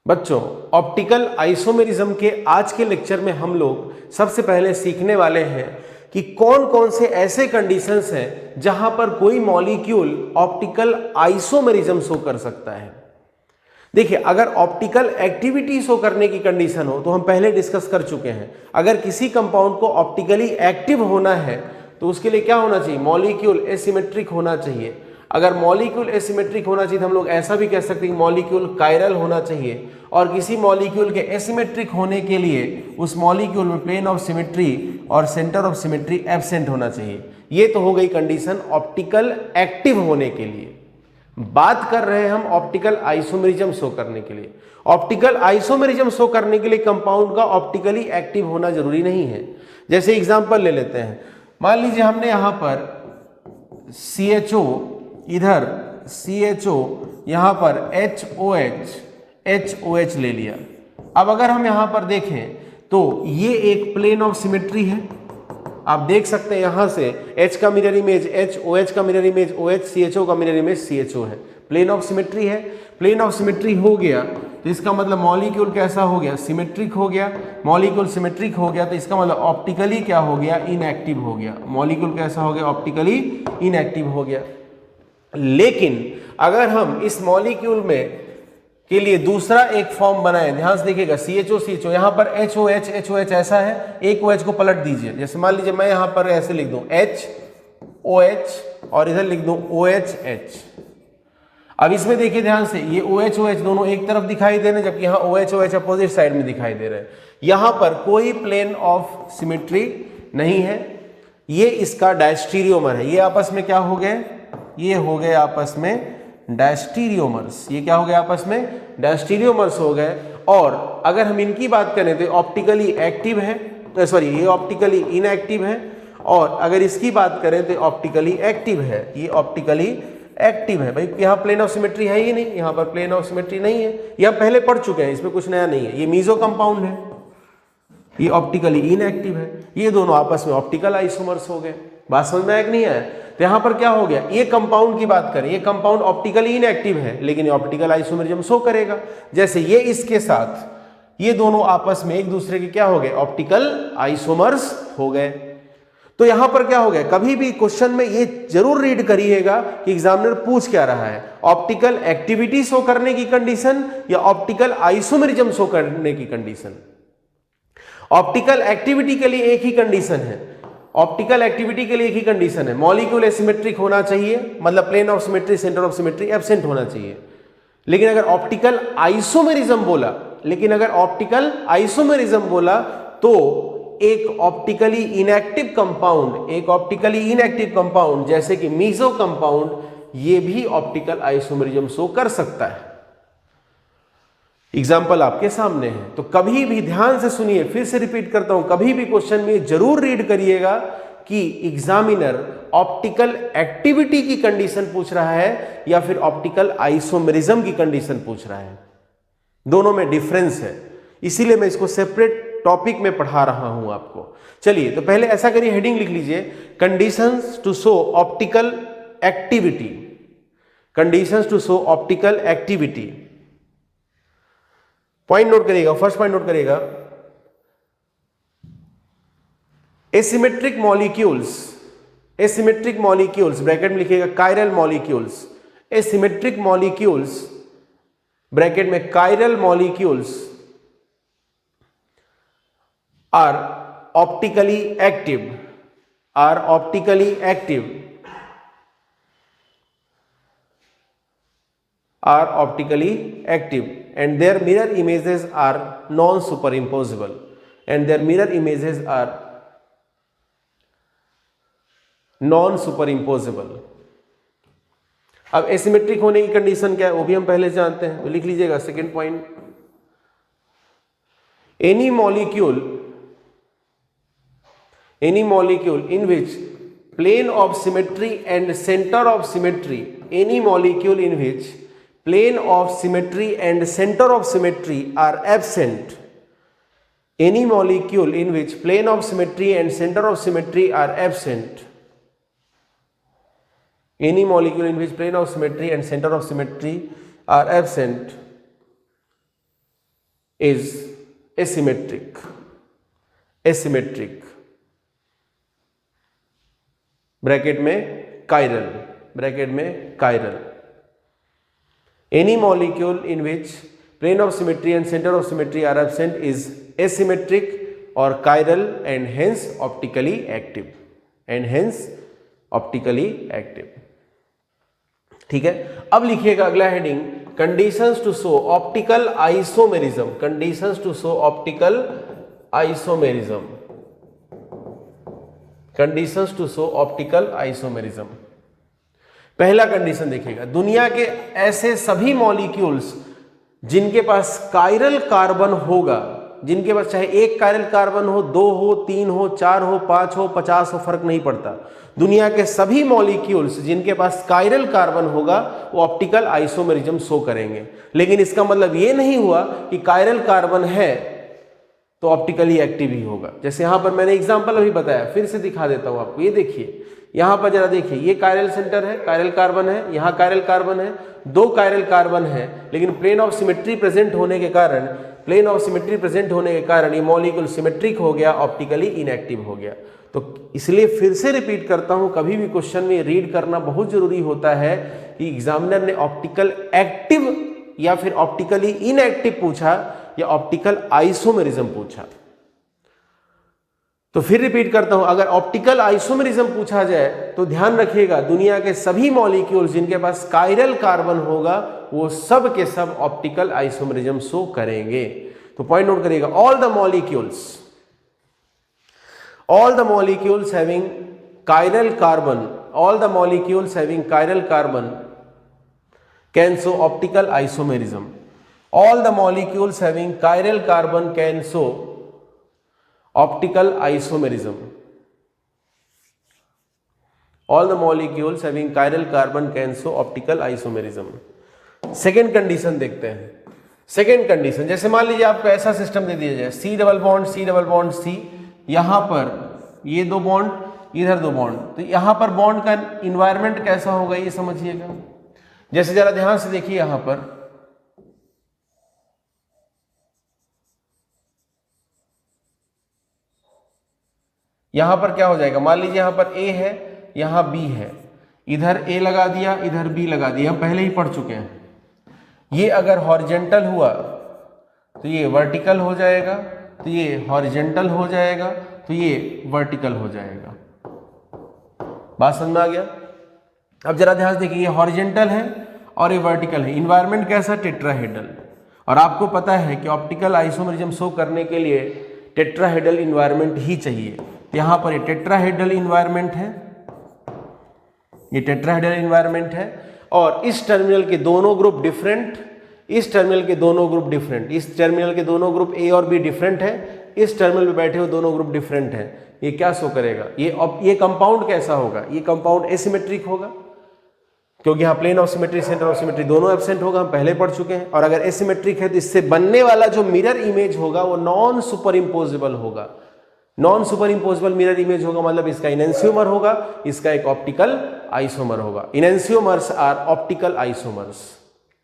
बच्चों, optical isomerism के आज के लेक्चर में हम लोग सबसे पहले सीखने वाले हैं कि कौन कौन से ऐसे कंडीशंस हैं जहां पर कोई मॉलिक्यूल ऑप्टिकल आइसोमेरिज्म शो कर सकता है। देखिए, अगर ऑप्टिकल एक्टिविटी शो करने की कंडीशन हो तो हम पहले डिस्कस कर चुके हैं। अगर किसी कंपाउंड को ऑप्टिकली एक्टिव होना है तो उसके लिए क्या होना चाहिए? मॉलिक्यूल एसिमेट्रिक होना चाहिए। अगर मॉलिक्यूल एसिमेट्रिक होना चाहिए तो हम लोग ऐसा भी कह सकते हैं मॉलिक्यूल कायरल होना चाहिए। और किसी मॉलिक्यूल के एसिमेट्रिक होने के लिए उस मॉलिक्यूल में प्लेन ऑफ सिमेट्री और सेंटर ऑफ सिमेट्री एब्सेंट होना चाहिए। ये तो हो गई कंडीशन ऑप्टिकल एक्टिव होने के लिए। बात कर रहे हैं हम ऑप्टिकल आइसोमेरिज्म शो करने के लिए। ऑप्टिकल आइसोमेरिज्म शो करने के लिए कंपाउंड का ऑप्टिकली एक्टिव होना जरूरी नहीं है। जैसे एग्जांपल ले लेते हैं, मान लीजिए हमने यहां पर CHO, इधर CHO, यहां पर HOH ले लिया। अब अगर हम यहां पर देखें तो ये एक प्लेन ऑफ सिमेट्री है। आप देख सकते हैं यहां से H का मिरर इमेज H, OH का मिरर इमेज OH, CHO का मिरर इमेज CHO है। प्लेन ऑफ सिमेट्री है। प्लेन ऑफ सिमेट्री हो गया तो इसका मतलब मॉलिक्यूल कैसा हो गया? सिमेट्रिक हो गया। मॉलिक्यूल सिमेट्रिक हो गया तो इसका मतलब ऑप्टिकली क्या हो गया? इनएक्टिव हो गया। मॉलिक्यूल कैसा हो गया? ऑप्टिकली इनएक्टिव हो गया। लेकिन अगर हम इस मॉलिक्यूल में के लिए दूसरा एक फॉर्म बनाए, ध्यान से देखिएगा, CHO यहां पर HOH ऐसा है, एक OH को पलट दीजिए। जैसे मान लीजिए मैं यहां पर ऐसे लिख दूं HOH और इधर लिख दूं OHH। अब इसमें देखिए ध्यान से, ये OH दोनों एक तरफ दिखाई दे रहे हैं जबकि यहां OH अपोजिट साइड में दिखाई दे रहे हैं। यहां पर कोई प्लेन ऑफ सिमेट्री नहीं है। ये इसका डायस्टीरियोमर है। ये आपस में क्या हो गए? ये हो गए आपस में डायस्टीरियोमर्स। ये क्या हो गया? आपस में डायस्टीरियोमर्स हो गए। और अगर हम इनकी बात करें तो ऑप्टिकली एक्टिव है, सॉरी ये ऑप्टिकली इनएक्टिव है। और अगर इसकी बात करें तो ऑप्टिकली एक्टिव है। ये ऑप्टिकली एक्टिव है। भाई यहाँ प्लेन ऑफ सिमेट्री है ही नहीं, यहाँ पर प्लेन ऑफ सिमेट्री नहीं है। ये हम पहले पढ़ चुके हैं, इसमें कुछ नया नहीं है। ये मीजो कंपाउंड है, ये ऑप्टिकली इनएक्टिव है। ये दोनों आपस में ऑप्टिकल आइसोमर्स हो गए। बात समझ में आया कि नहीं आया? तो यहां पर क्या हो गया? ये कंपाउंड की बात करें, ये कंपाउंड ऑप्टिकली इनएक्टिव है लेकिन ऑप्टिकल आइसोमेरिज्म शो करेगा। जैसे ये इसके साथ, ये दोनों आपस में एक दूसरे के क्या हो गए? ऑप्टिकल आइसोमर्स हो गए। तो यहां पर क्या हो गया? कभी भी क्वेश्चन में ये जरूर रीड करिएगा कि एग्जामिनर पूछ क्या रहा है, ऑप्टिकल एक्टिविटी शो करने की कंडीशन या ऑप्टिकल आइसोमेरिज्म शो करने की कंडीशन। ऑप्टिकल एक्टिविटी के लिए एक ही कंडीशन है। ऑप्टिकल एक्टिविटी के लिए एक ही कंडीशन है, मॉलिक्यूल एसिमेट्रिक होना चाहिए, मतलब plane of symmetry centre of symmetry absent होना चाहिए। लेकिन अगर ऑप्टिकल आइसोमेरिज्म बोला तो एक ऑप्टिकली इनएक्टिव कंपाउंड जैसे कि मीजो कंपाउंड, ये भी ऑप्टिकल आइसोमेरिज्म शो कर सकता है। एग्जाम्पल आपके सामने है। तो कभी भी ध्यान से सुनिए, फिर से रिपीट करता हूं, कभी भी क्वेश्चन में जरूर रीड करिएगा कि एग्जामिनर ऑप्टिकल एक्टिविटी की कंडीशन पूछ रहा है या फिर ऑप्टिकल आइसोमेरिज्म की कंडीशन पूछ रहा है। दोनों में डिफरेंस है, इसीलिए मैं इसको सेपरेट टॉपिक में पढ़ा रहा हूं आपको। चलिए, तो पहले ऐसा करिए, हेडिंग लिख लीजिए, conditions to show optical activity. Conditions to show optical activity. Point note करिएगा, फर्स्ट पॉइंट नोट करिएगा, एसिमेट्रिक मॉलिक्यूल्स ब्रैकेट में लिखिएगा chiral molecules, asymmetric molecules bracket में chiral molecules are optically active and their mirror images are non-superimposable अब asymmetric होने की condition क्या है वो भी हम पहले जानते हैं, तो लिख लीजिएगा second point, any molecule in which plane of symmetry and center of symmetry, any molecule in which plane of symmetry and center of symmetry are absent, any molecule in which plane of symmetry and center of symmetry are absent, any molecule in which plane of symmetry and center of symmetry are absent is asymmetric, asymmetric, bracket में chiral, bracket में chiral. Any molecule in which plane of symmetry and center of symmetry are absent is asymmetric or chiral and hence optically active, and hence optically active. ठीक है, अब लिखिएगा अगला heading, conditions to show optical isomerism, conditions to show optical isomerism, conditions to show optical isomerism. पहला condition देखिएगा, दुनिया के ऐसे सभी मॉलिक्यूल्स जिनके पास कायरल कार्बन होगा, जिनके पास चाहे एक कायरल कार्बन हो, 2 हो, 3 हो, 4 हो, 5 हो, 50 हो, फर्क नहीं पड़ता, दुनिया के सभी मॉलिक्यूल्स जिनके पास कायरल कार्बन होगा वो ऑप्टिकल आइसोमेरिज्म शो करेंगे. लेकिन इसका मतलब ये नहीं हुआ कि कायरल कार्बन है तो ऑप्टिकली एक्टिव ही होगा. जैसे यहां पर मैंने एग्जांपल अभी बताया, फिर से दिखा देता हूं आपको. ये देखिए, यहां पर जरा देखिए, ये कायरल सेंटर है, कायरल कार्बन है, यहां कायरल कार्बन है, 2 कायरल कार्बन है, लेकिन प्लेन ऑफ सिमेट्री प्रेजेंट होने के कारण, प्लेन ऑफ सिमेट्री प्रेजेंट होने के कारण ये मॉलिक्यूल सिमेट्रिक हो गया, ऑप्टिकली इनएक्टिव हो गया. तो इसलिए फिर से रिपीट करता हूं, कभी भी क्वेश्चन में रीड करना बहुत जरूरी होता है कि एग्जामिनर ने ऑप्टिकल एक्टिव या फिर ऑप्टिकली इनएक्टिव पूछा या ऑप्टिकल आइसोमेरिज्म पूछा. तो फिर रिपीट करता हूं, अगर ऑप्टिकल आइसोमेरिज्म पूछा जाए तो ध्यान रखिएगा, दुनिया के सभी मॉलिक्यूल्स जिनके पास कायरल कार्बन होगा वो सब के सब ऑप्टिकल आइसोमेरिज्म शो करेंगे. तो पॉइंट नोट करिएगा, all the molecules having chiral carbon, all the molecules having chiral carbon can show optical isomerism. All the molecules having chiral carbon can show optical isomerism. All the molecules having chiral carbon can show optical isomerism. Second condition देखते हैं. Second condition, जैसे मान लीजिए आपको ऐसा system दे दिया जाए, C double bond C, यहां पर ये 2 बॉन्ड, इधर 2 बॉन्ड, तो यहां पर बॉन्ड का इन्वायरमेंट कैसा होगा ये समझिएगा. जैसे जरा ध्यान से देखिए, यहां पर क्या हो जाएगा, मान लीजिए यहां पर A है, यहां B है, इधर A लगा दिया, इधर B लगा दिया, हम पहले ही पढ़ चुके हैं. ये अगर हॉरिजेंटल हुआ तो ये वर्टिकल हो जाएगा, तो ये हॉरिजेंटल हो जाएगा, तो ये वर्टिकल हो जाएगा. बात समझ में आ गया. अब जरा ध्यान से देखिए, ये हॉरिजेंटल है और ये वर्टिकल है. इन्वायरमेंट कैसा, टेट्राहेड्रल. और आपको पता है कि ऑप्टिकल आइसोमेरिज्म शो करने के लिए टेट्राहेड्रल इन्वायरमेंट ही चाहिए. यहां पर ये टेट्राहेड्रल इन्वायरमेंट है, ये टेट्राहेड्रल इन्वायरमेंट है, और इस टर्मिनल के दोनों ग्रुप डिफरेंट, इस टर्मिनल के दोनों ग्रुप डिफरेंट, इस टर्मिनल के दोनों ग्रुप A और B डिफरेंट है, इस टर्मिनल पे बैठे हुए दोनों ग्रुप डिफरेंट हैं. ये क्या शो करेगा, ये कंपाउंड कैसा होगा, ये कंपाउंड एसिमेट्रिक होगा, क्योंकि यहाँ plane of symmetry, centre of symmetry दोनों एब्सेंट होगा, हम पहले पढ़ चुके हैं. और अगर एसिमेट्रिक है तो इससे बनने वाला जो मिरर इमेज होगा वो नॉन सुपर इम्पोजेबल होगा. Non super imposable mirror image होगा, मतलब इसका इनेंसियोमर होगा, इसका एक ऑप्टिकल आइसोमर होगा. इनेंसियोमर्स आर ऑप्टिकल आइसोमर्स.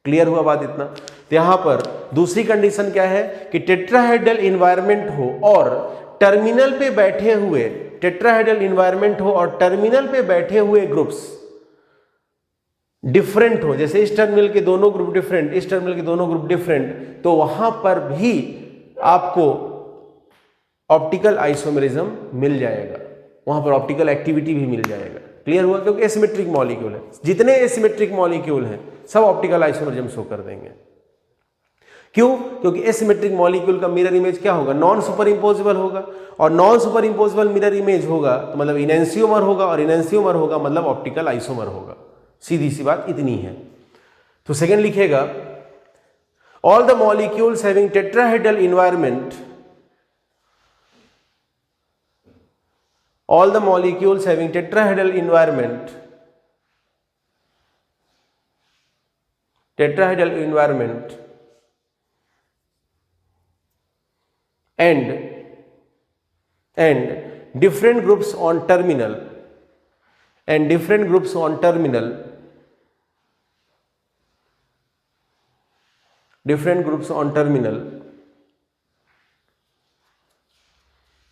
क्लियर हुआ बात इतना. तो यहां पर दूसरी कंडीशन क्या है कि टेट्राहेड्रल इन्वायरमेंट हो और टर्मिनल पे बैठे हुए, टेट्राहेड्रल इन्वायरमेंट हो और टर्मिनल पे बैठे हुए ग्रुप्स डिफरेंट हो. जैसे इस टर्मिनल के दोनों ग्रुप डिफरेंट, इस टर्मिनल के दोनों ग्रुप डिफरेंट, तो वहां पर भी आपको ऑप्टिकल आइसोमेरिज्म मिल जाएगा, वहां पर ऑप्टिकल एक्टिविटी भी मिल जाएगा. क्लियर हुआ, क्योंकि एसिमेट्रिक मॉलिक्यूल है. जितने एसिमेट्रिक मॉलिक्यूल हैं सब ऑप्टिकल आइसोमेरिज्म शो कर देंगे. क्यों, क्योंकि एसिमेट्रिक मॉलिक्यूल का मिरर इमेज क्या होगा, नॉन सुपर इम्पोजेबल होगा, और non super imposable mirror image होगा तो मतलब इनेंसियोमर होगा, और इनेंसियोमर होगा मतलब ऑप्टिकल आइसोमर होगा. सीधी सी बात इतनी है. तो सेकेंड लिखेगा, all the molecules having tetrahedral environment, all the molecules having tetrahedral environment and different groups on terminal and different groups on terminal different groups on terminal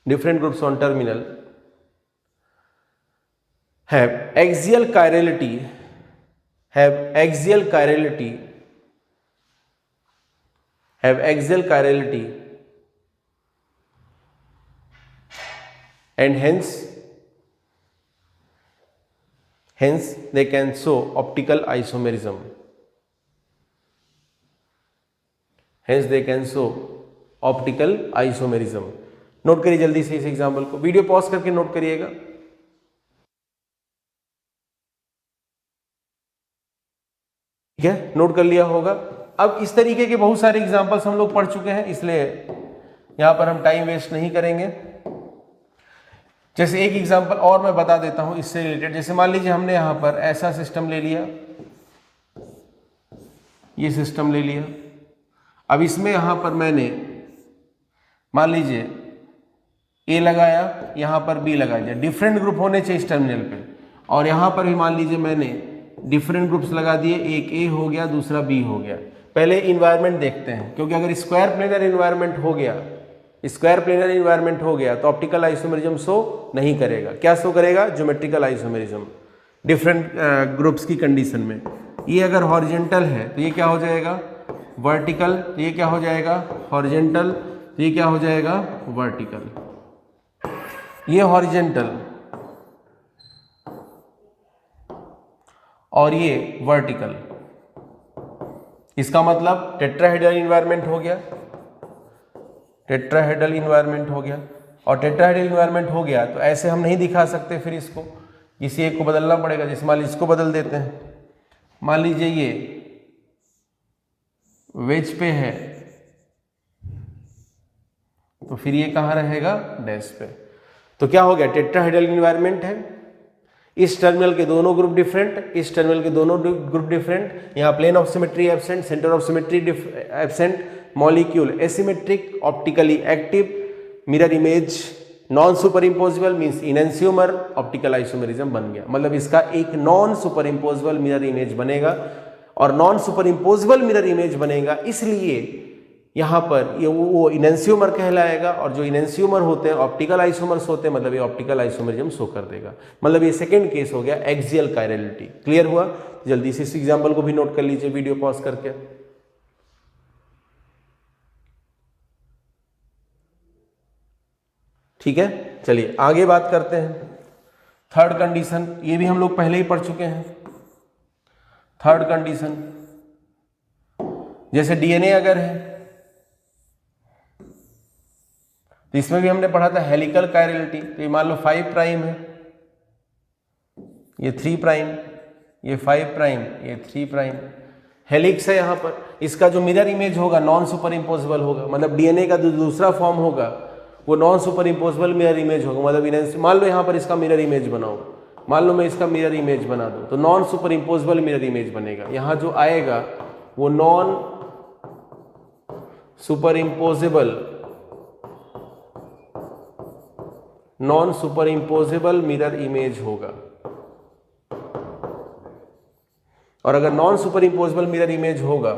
different groups on terminal have axial chirality and hence they can show optical isomerism. Note करिए जल्दी से इस example को, video pause करके note करिएगा। ठीक है, note कर लिया होगा। अब इस तरीके के बहुत सारे एग्जाम्पल्स हम लोग पढ़ चुके हैं, इसलिए यहां पर हम टाइम वेस्ट नहीं करेंगे। जैसे एक एग्जाम्पल और मैं बता देता हूं इससे रिलेटेड। जैसे मान लीजिए हमने यहां पर ऐसा सिस्टम ले लिया, ये सिस्टम ले लिया। अब इसमें यहां पर मैंने मान लीजिए ए लगाया, यहां पर बी लगा दिया। डिफरेंट ग्रुप होने चाहिए इस टर्मिनल पे, और यहां पर भी मान लीजिए मैंने डिफरेंट ग्रुप्स लगा दिए, एक ए हो गया, दूसरा बी हो गया। पहले इन्वायरमेंट देखते हैं, क्योंकि अगर स्क्वायर प्लेनर इन्वायरमेंट हो गया तो ऑप्टिकल आइसोमेरिज्म शो नहीं करेगा। क्या शो करेगा? ज्योमेट्रिकल आइसोमेरिज्म डिफरेंट ग्रुप्स की कंडीशन में। ये अगर हॉरिजेंटल है तो ये क्या हो जाएगा? वर्टिकल। तो ये क्या हो जाएगा? हॉरिजेंटल। तो ये क्या हो जाएगा? वर्टिकल। ये हॉरिजेंटल और ये वर्टिकल। इसका मतलब टेट्राहेड्रल इन्वायरमेंट हो गया, टेट्राहेड्रल इन्वायरमेंट हो गया। और टेट्राहेड्रल इन्वायरमेंट हो गया तो ऐसे हम नहीं दिखा सकते, फिर इसको किसी एक को बदलना पड़ेगा। जैसे मान लीजिए इसको बदल देते हैं, मान लीजिए ये वेज पे है तो फिर ये कहाँ रहेगा? डैश पे। तो क्या हो गया? टेट्राहेड्रल इन्वायरमेंट है, इस टर्मिनल के दोनों ग्रुप डिफरेंट, इस टर्मिनल के दोनों ग्रुप डिफरेंट। यहाँ plane of symmetry absent, centre of symmetry absent, molecule asymmetric, optically active, mirror image non super impossible means enantiomer, optical isomerism बन गया। मतलब इसका एक non super imposable mirror image बनेगा, और non super imposable mirror image बनेगा इसलिए यहाँ पर ये वो इनएंसियोमर कहलाएगा। और जो इनएंसियोमर होते हैं ऑप्टिकल आइसोमर्स होते हैं, मतलब ये ऑप्टिकल आइसोमेरिज्म शो कर देगा। मतलब ये सेकंड केस हो गया एक्सियल कायरलिटी। क्लियर हुआ? जल्दी से इस एग्जांपल को भी नोट कर लीजिए वीडियो पॉज करके। ठीक है, चलिए आगे बात करते हैं। थर्ड कंडीशन, ये भी हम लोग पहले ही पढ़ चुके हैं। थर्ड कंडीशन, जैसे डीएनए अगर है तो इसमें भी हमने पढ़ा था हेलिकल कायरलिटी। तो ये मान लो 5 प्राइम है, ये 3 प्राइम, ये 5 प्राइम, ये 3 प्राइम। हेलिक्स है यहाँ पर, इसका जो मिरर इमेज होगा नॉन सुपर इम्पोजिबल होगा। मतलब डीएनए का जो दूसरा फॉर्म होगा वो non super imposable mirror image होगा। मतलब मान लो यहाँ पर इसका मिरर इमेज बनाओ, मान लो मैं इसका मिरर इमेज बना दूं तो non super imposable mirror image बनेगा। यहाँ जो आएगा वो non super imposable mirror image होगा। और अगर non super imposable mirror image होगा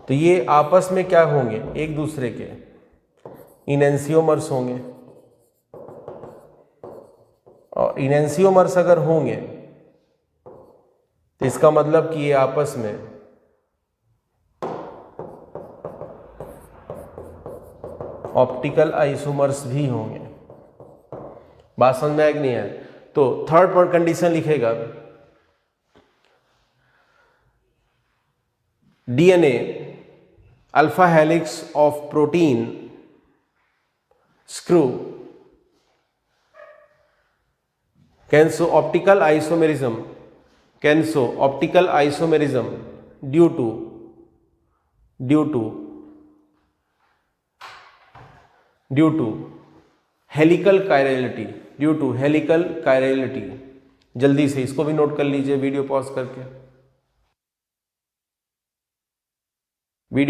तो ये आपस में क्या होंगे? एक दूसरे के इनएंसियोमर्स होंगे। और इनएंसियोमर्स अगर होंगे तो इसका मतलब कि ये आपस में ऑप्टिकल आइसोमर्स भी होंगे। बात समझ में आया कि नहीं है? तो थर्ड कंडीशन लिखेगा DNA alpha helix of protein screw can show optical isomerism due to helical chirality. जल्दी से इसको भी नोट कर लीजिए वीडियो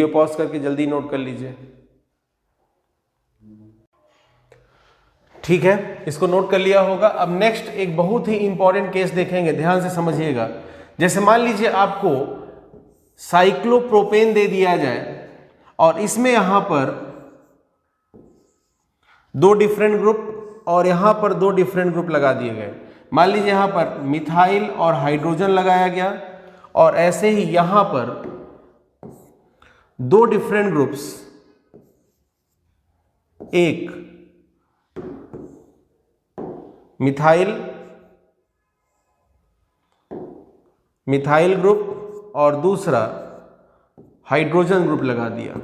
पॉज करके जल्दी नोट कर लीजिए। ठीक है, इसको नोट कर लिया होगा। अब नेक्स्ट एक बहुत ही इंपॉर्टेंट केस देखेंगे, ध्यान से समझिएगा। जैसे मान लीजिए आपको साइक्लोप्रोपेन दे दिया जाए और इसमें यहां पर दो डिफरेंट ग्रुप और यहां पर दो डिफरेंट ग्रुप लगा दिए गए। मान लीजिए यहां पर मिथाइल और हाइड्रोजन लगाया गया और ऐसे ही यहां पर दो डिफरेंट ग्रुप्स, एक मिथाइल ग्रुप और दूसरा हाइड्रोजन ग्रुप लगा दिया।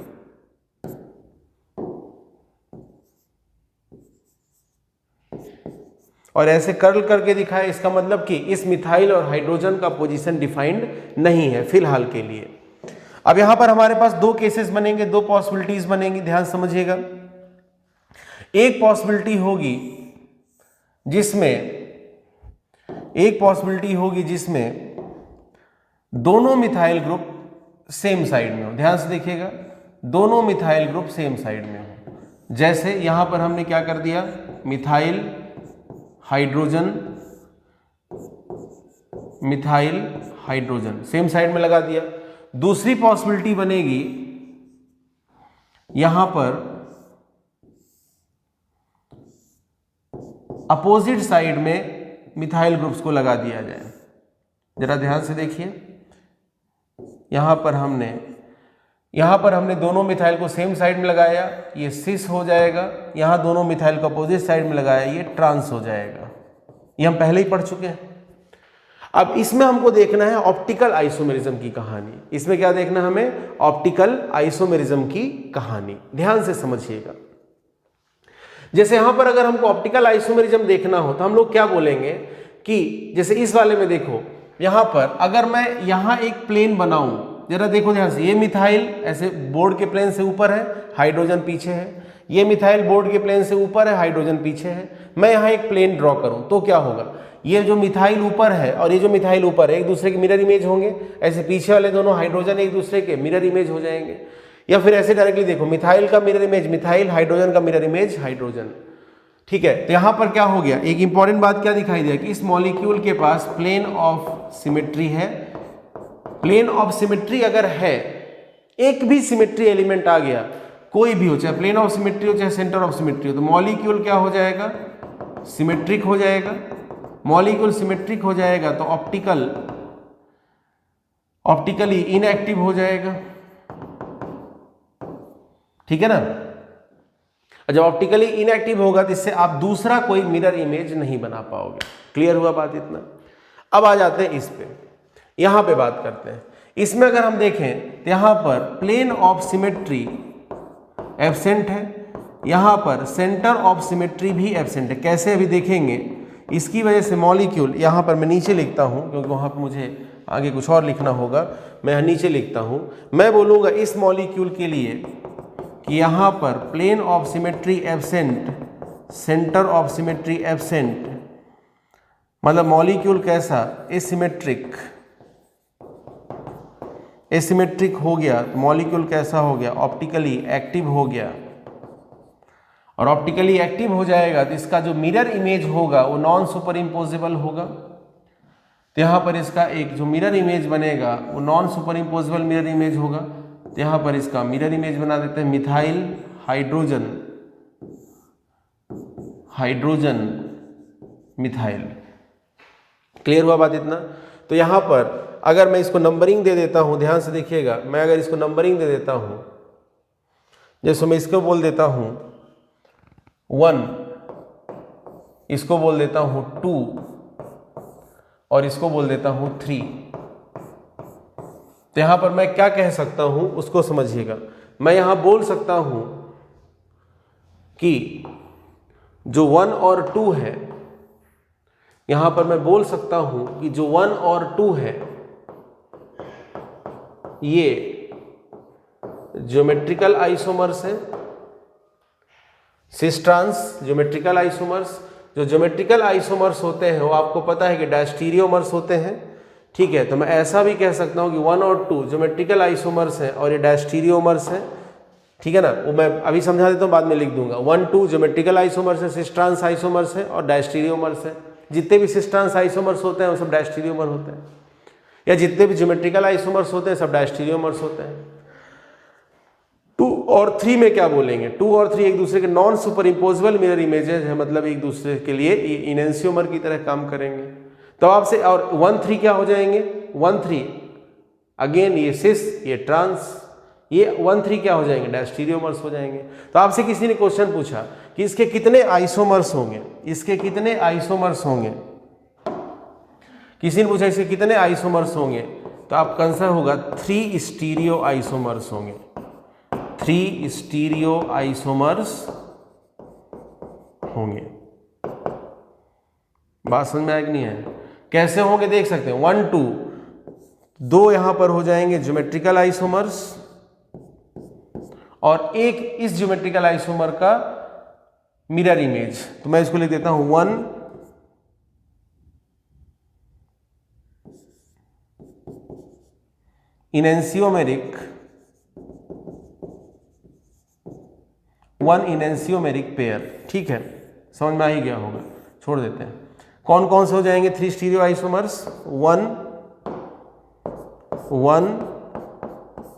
और ऐसे कर्ल करके दिखाया, इसका मतलब कि इस मिथाइल और हाइड्रोजन का पोजीशन डिफाइंड नहीं है फिलहाल के लिए। अब यहां पर हमारे पास दो केसेस बनेंगे, दो पॉसिबिलिटीज बनेंगी, ध्यान समझिएगा। एक पॉसिबिलिटी होगी जिसमें दोनों मिथाइल ग्रुप सेम साइड में हो। ध्यान से देखिएगा, दोनों मिथाइल ग्रुप सेम साइड में हो। जैसे यहां पर हमने क्या कर दिया, मिथाइल हाइड्रोजन सेम साइड में लगा दिया। दूसरी पॉसिबिलिटी बनेगी, यहां पर अपोजिट साइड में मिथाइल ग्रुप्स को लगा दिया जाए। जरा ध्यान से देखिए, यहां पर हमने दोनों मिथाइल को सेम साइड में लगाया, ये सिस हो जाएगा। यहां दोनों मिथाइल को अपोजिट साइड में लगाया, ये ट्रांस हो जाएगा। ये हम पहले ही पढ़ चुके हैं। अब इसमें हमको देखना है ऑप्टिकल आइसोमेरिज्म की कहानी। इसमें क्या देखना है हमें, ऑप्टिकल आइसोमेरिज्म की कहानी। ध्यान से समझिएगा। जैसे यहां पर अगर हमको ऑप्टिकल आइसोमेरिज्म देखना हो तो हम लोग क्या बोलेंगे कि जैसे इस वाले में देखो, यहां पर अगर मैं यहां एक प्लेन बनाऊं, जरा देखो ध्यान से, ये मिथाइल ऐसे बोर्ड के प्लेन से ऊपर है, हाइड्रोजन पीछे है। ये मिथाइल बोर्ड के प्लेन से ऊपर है, हाइड्रोजन पीछे है। मैं यहां एक प्लेन ड्रॉ करूं तो क्या होगा, ये जो मिथाइल ऊपर है और ये जो मिथाइल ऊपर है एक दूसरे के मिरर इमेज होंगे। ऐसे पीछे वाले दोनों हाइड्रोजन एक दूसरे के मिरर इमेज हो जाएंगे। या फिर ऐसे डायरेक्टली देखो, मिथाइल का मिरर इमेज मिथाइल, हाइड्रोजन का मिरर इमेज हाइड्रोजन। ठीक है, तो यहां पर क्या हो गया, एक इंपॉर्टेंट बात क्या दिखाई दिया कि इस मॉलिक्यूल के पास प्लेन ऑफ सिमेट्री है। प्लेन ऑफ सिमेट्री अगर है, एक भी सिमेट्री एलिमेंट आ गया, कोई भी हो, चाहे प्लेन ऑफ सिमेट्री हो चाहे सेंटर ऑफ सिमेट्री हो, तो मॉलिक्यूल क्या हो जाएगा, सिमेट्रिक हो जाएगा। मॉलिक्यूल सिमेट्रिक हो जाएगा तो ऑप्टिकली इनएक्टिव हो जाएगा। ठीक है ना। जब ऑप्टिकली इनएक्टिव होगा तो इससे आप दूसरा कोई मिरर इमेज नहीं बना पाओगे। क्लियर हुआ बात इतना। अब आ जाते हैं इस पे, यहां पे बात करते हैं। इसमें अगर हम देखें तो यहां पर प्लेन ऑफ सिमेट्री एब्सेंट है, यहां पर सेंटर ऑफ सिमेट्री भी एब्सेंट है। कैसे, अभी देखेंगे। इसकी वजह से मॉलिक्यूल, यहां पर मैं नीचे लिखता हूं क्योंकि वहां पर मुझे आगे कुछ और लिखना होगा, मैं यहाँ नीचे लिखता हूं। मैं बोलूंगा इस मॉलिक्यूल के लिए कि यहां पर plane of symmetry absent, centre of symmetry absent, मतलब मॉलिक्यूल कैसा, एसिमेट्रिक हो गया। तो मॉलिक्यूल कैसा हो गया, ऑप्टिकली एक्टिव हो गया। और ऑप्टिकली एक्टिव हो जाएगा तो इसका जो मिरर इमेज होगा वो नॉन सुपर इम्पोजिबल होगा। तो यहाँ पर इसका एक जो मिरर इमेज बनेगा वो non super imposable mirror image होगा। तो यहाँ पर इसका मिरर इमेज बना देते हैं, मिथाइल हाइड्रोजन मिथाइल। क्लियर हुआ बात इतना। तो यहाँ पर अगर मैं इसको नंबरिंग दे देता हूँ, ध्यान से देखिएगा, मैं अगर इसको नंबरिंग दे देता हूँ, जैसे मैं इसको बोल देता हूँ 1, इसको बोल देता हूँ 2 और इसको बोल देता हूँ 3, तो यहां पर मैं क्या कह सकता हूं उसको समझिएगा। मैं यहां बोल सकता हूं कि जो 1 और 2 है, यहां पर मैं बोल सकता हूं कि जो 1 और 2 है ये ज्योमेट्रिकल आइसोमर्स है, सिस ट्रांस ज्योमेट्रिकल आइसोमर्स। जो ज्योमेट्रिकल आइसोमर्स होते हैं वो आपको पता है कि डायस्टीरियोमर्स होते हैं। ठीक है, तो मैं ऐसा भी कह सकता हूं कि 1 और 2 ज्योमेट्रिकल आइसोमर्स हैं और ये डायस्टीरियोमर्स हैं। ठीक है ना, वो मैं अभी समझा देता हूं, बाद में लिख दूंगा। 1, 2 ज्योमेट्रिकल आइसोमर्स है, सिस ट्रांस आइसोमर्स है और डायस्टीरियोमर्स है। जितने भी सिस ट्रांस आइसोमर्स होते हैं वो सब डायस्टीरियोमर होते हैं, या जितने भी ज्योमेट्रिकल आइसोमर्स होते हैं सब डायस्टीरियोमर्स होते हैं। 2 और 3 में क्या बोलेंगे? 2 और 3 एक दूसरे के non super imposable mirror images है, मतलब एक दूसरे के लिए इनेंसियोमर की तरह काम करेंगे। तो आपसे और 1 3 क्या हो जाएंगे? 1 3 अगेन ये सिस, ये ट्रांस, ये 1 3 क्या हो जाएंगे? डायस्टीरियोमर्स हो जाएंगे। तो आपसे किसी ने क्वेश्चन पूछा कि इसके कितने आइसोमर्स होंगे, इसके कितने आइसोमर्स होंगे, किसी ने पूछा इसके कितने आइसोमर्स होंगे, तो आपका आंसर होगा 3 स्टीरियो आइसोमर्स होंगे। 3 स्टीरियो आइसोमर्स होंगे। बात समझ में आया कि नहीं है? कैसे होंगे देख सकते हैं, 1 2 2 यहां पर हो जाएंगे ज्योमेट्रिकल आइसोमर्स और एक इस ज्योमेट्रिकल आइसोमर का मिरर इमेज। तो मैं इसको लिख देता हूं 1 इनेंसियोमेरिक, 1 इनेंसियोमेरिक पेयर। ठीक है, समझ में आ ही गया होगा, छोड़ देते हैं। कौन कौन से हो जाएंगे 3 स्टीरियो आइसोमर्स? 1 1